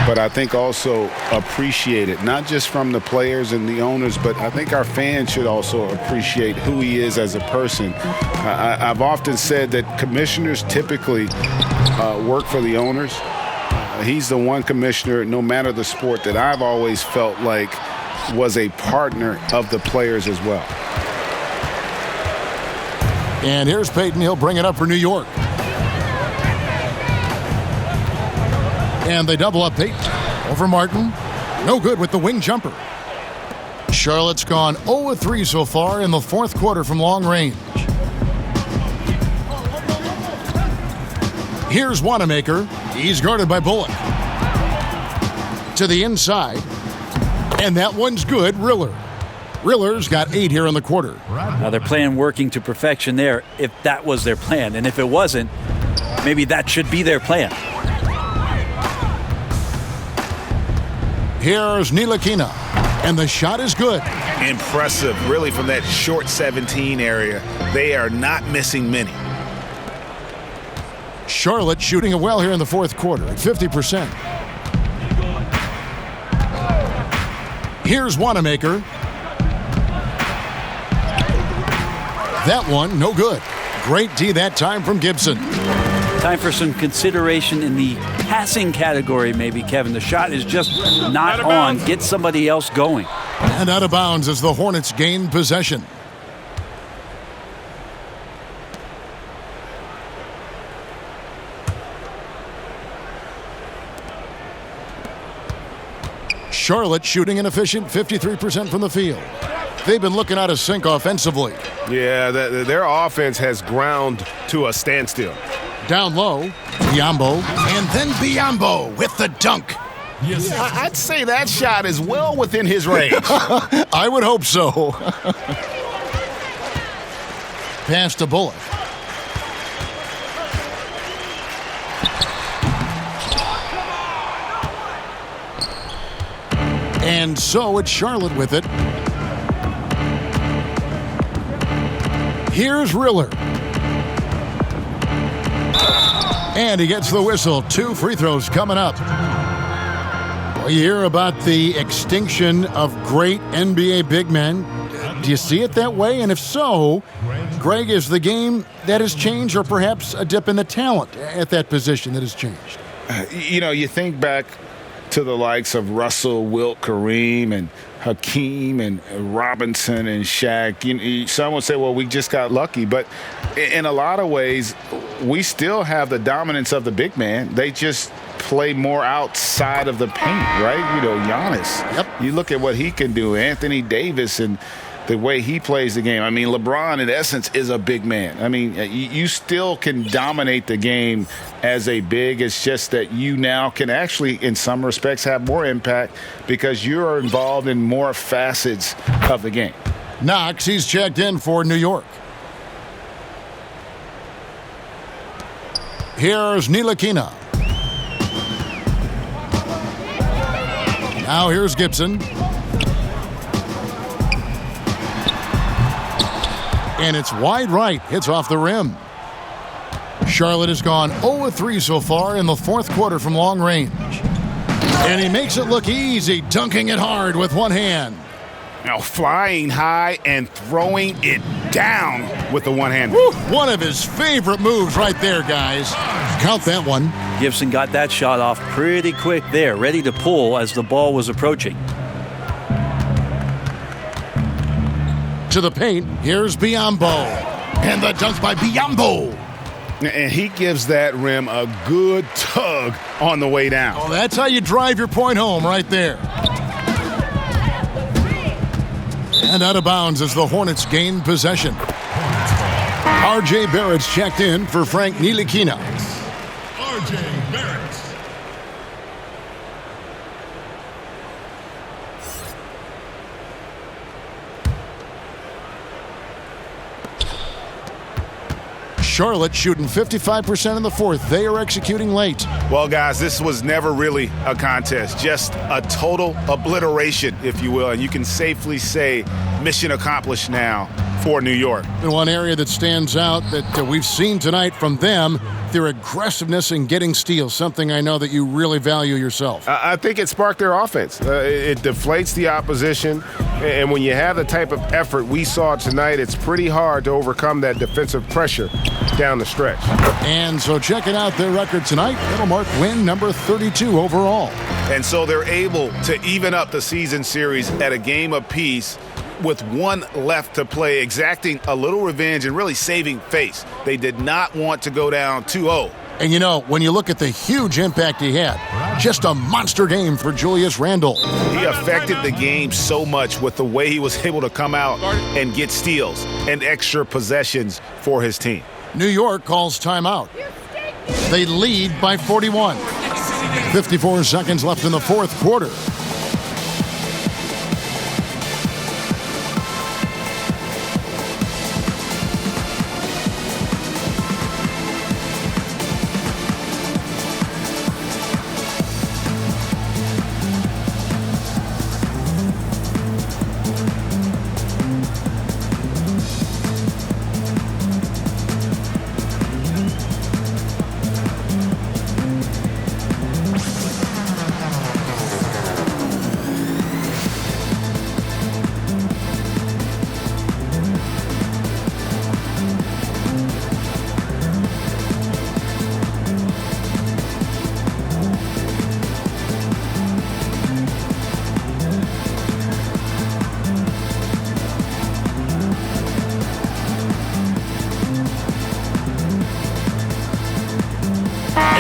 but I think also appreciated, not just from the players and the owners, but I think our fans should also appreciate who he is as a person. I've often said that commissioners typically work for the owners. He's the one commissioner, no matter the sport, that I've always felt like was a partner of the players as well. And here's Payton. He'll bring it up for New York. And they double up Payton. Over Martin. No good with the wing jumper. Charlotte's gone 0-3 so far in the fourth quarter from long range. Here's Wanamaker. He's guarded by Bullock. To the inside. And that one's good. Riller. Riller's got 8 here in the quarter. Now they're playing working to perfection there if that was their plan. And if it wasn't, maybe that should be their plan. Here's Ntilikina. And the shot is good. Impressive, really, from that short 17 area. They are not missing many. Charlotte shooting it well here in the fourth quarter at 50%. Here's Wanamaker. That one, no good. Great D that time from Gibson. Time for some consideration in the passing category, maybe, Kevin. The shot is just not on. Get somebody else going. And out of bounds as the Hornets gain possession. Charlotte shooting an efficient 53% from the field. They've been looking out of sync offensively. Yeah, their offense has ground to a standstill. Down low, Biyombo, and then Biyombo with the dunk. Yes, I'd say that shot is well within his range. I would hope so. Pass to Bullock. And so it's Charlotte with it. Here's Riller. And he gets the whistle. 2 free throws coming up. Well, you hear about the extinction of great NBA big men. Do you see it that way? And if so, Greg, is the game that has changed, or perhaps a dip in the talent at that position that has changed? You know, you think back to the likes of Russell, Wilt, Kareem, and Hakeem, and Robinson, and Shaq. Some would say, well, we just got lucky. But in a lot of ways, we still have the dominance of the big man. They just play more outside of the paint, right? You know, Giannis. Yep. You look at what he can do. Anthony Davis and the way he plays the game. I mean, LeBron, in essence, is a big man. I mean, you still can dominate the game as a big. It's just that you now can actually, in some respects, have more impact because you're involved in more facets of the game. Knox, he's checked in for New York. Here's Ntilikina. Now here's Gibson. And it's wide right. Hits off the rim. Charlotte has gone 0-3 so far in the fourth quarter from long range. And he makes it look easy, dunking it hard with one hand. Now flying high and throwing it down with the one hand. One of his favorite moves right there, guys. Count that one. Gibson got that shot off pretty quick there, ready to pull as the ball was approaching. To the paint, here's Biyombo. And the dunk by Biyombo. And he gives that rim a good tug on the way down. Oh, that's how you drive your point home right there. And out of bounds as the Hornets gain possession. R.J. Barrett's checked in for Frank Ntilikina. R.J. Barrett. Charlotte shooting 55% in the fourth. They are executing late. Well, guys, this was never really a contest, just a total obliteration, if you will. And you can safely say mission accomplished now for New York. And one area that stands out that we've seen tonight from them, their aggressiveness in getting steals, something I know that you really value yourself. I think it sparked their offense. It deflates the opposition. And when you have the type of effort we saw tonight, it's pretty hard to overcome that defensive pressure down the stretch. And so checking out their record tonight, that'll mark win number 32 overall. And so they're able to even up the season series at a game apiece with one left to play, exacting a little revenge and really saving face. They did not want to go down 2-0. And you know, when you look at the huge impact he had, just a monster game for Julius Randle. He affected the game so much with the way he was able to come out and get steals and extra possessions for his team. New York calls timeout. They lead by 41. 54 seconds left in the fourth quarter.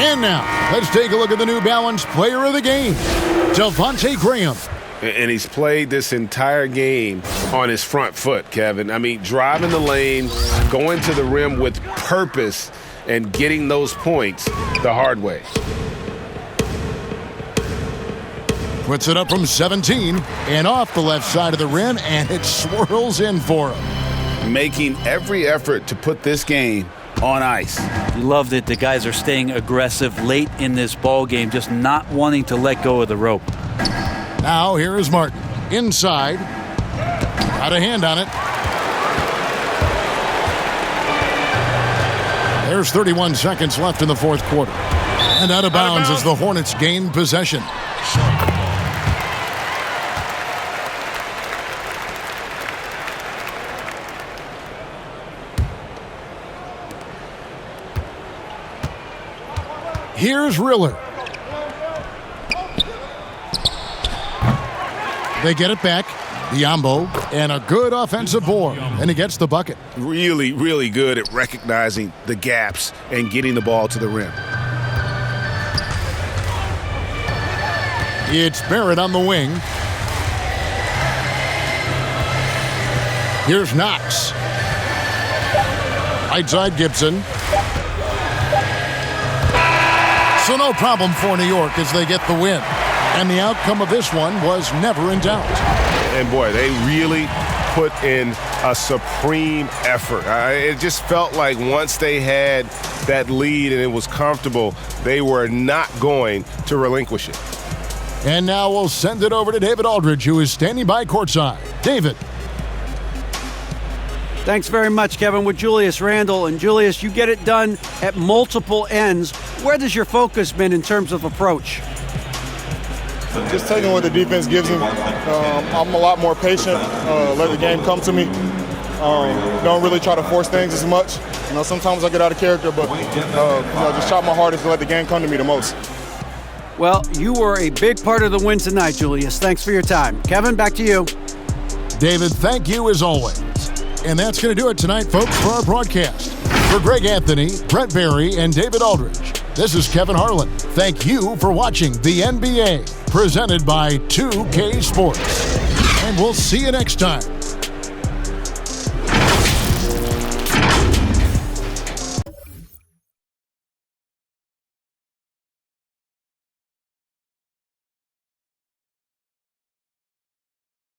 And now, let's take a look at the New Balance Player of the Game, Devontae Graham. And he's played this entire game on his front foot, Kevin. I mean, driving the lane, going to the rim with purpose, and getting those points the hard way. Puts it up from 17 and off the left side of the rim, and it swirls in for him. Making every effort to put this game on ice. Loved it. The guys are staying aggressive late in this ball game, just not wanting to let go of the rope. Now here is Martin. Inside. Got a hand on it. There's 31 seconds left in the fourth quarter. And out of bounds as the Hornets gain possession. Here's Riller. They get it back. Biyombo, and a good offensive board, and he gets the bucket. Really, really good at recognizing the gaps and getting the ball to the rim. It's Barrett on the wing. Here's Knox. Right side Gibson. So no problem for New York as they get the win. And the outcome of this one was never in doubt. And boy, they really put in a supreme effort. It just felt like once they had that lead and it was comfortable, they were not going to relinquish it. And now we'll send it over to David Aldridge, who is standing by courtside. David. Thanks very much, Kevin. With Julius Randle. And Julius, you get it done at multiple ends. Where does your focus been in terms of approach? Just taking what the defense gives me. I'm a lot more patient, let the game come to me. Don't really try to force things as much. Sometimes I get out of character, but just try my hardest to let the game come to me the most. Well, you were a big part of the win tonight, Julius. Thanks for your time. Kevin, back to you. David, thank you as always. And that's going to do it tonight, folks, for our broadcast. For Greg Anthony, Brett Barry, and David Aldridge, this is Kevin Harlan. Thank you for watching the NBA, presented by 2K Sports. And we'll see you next time.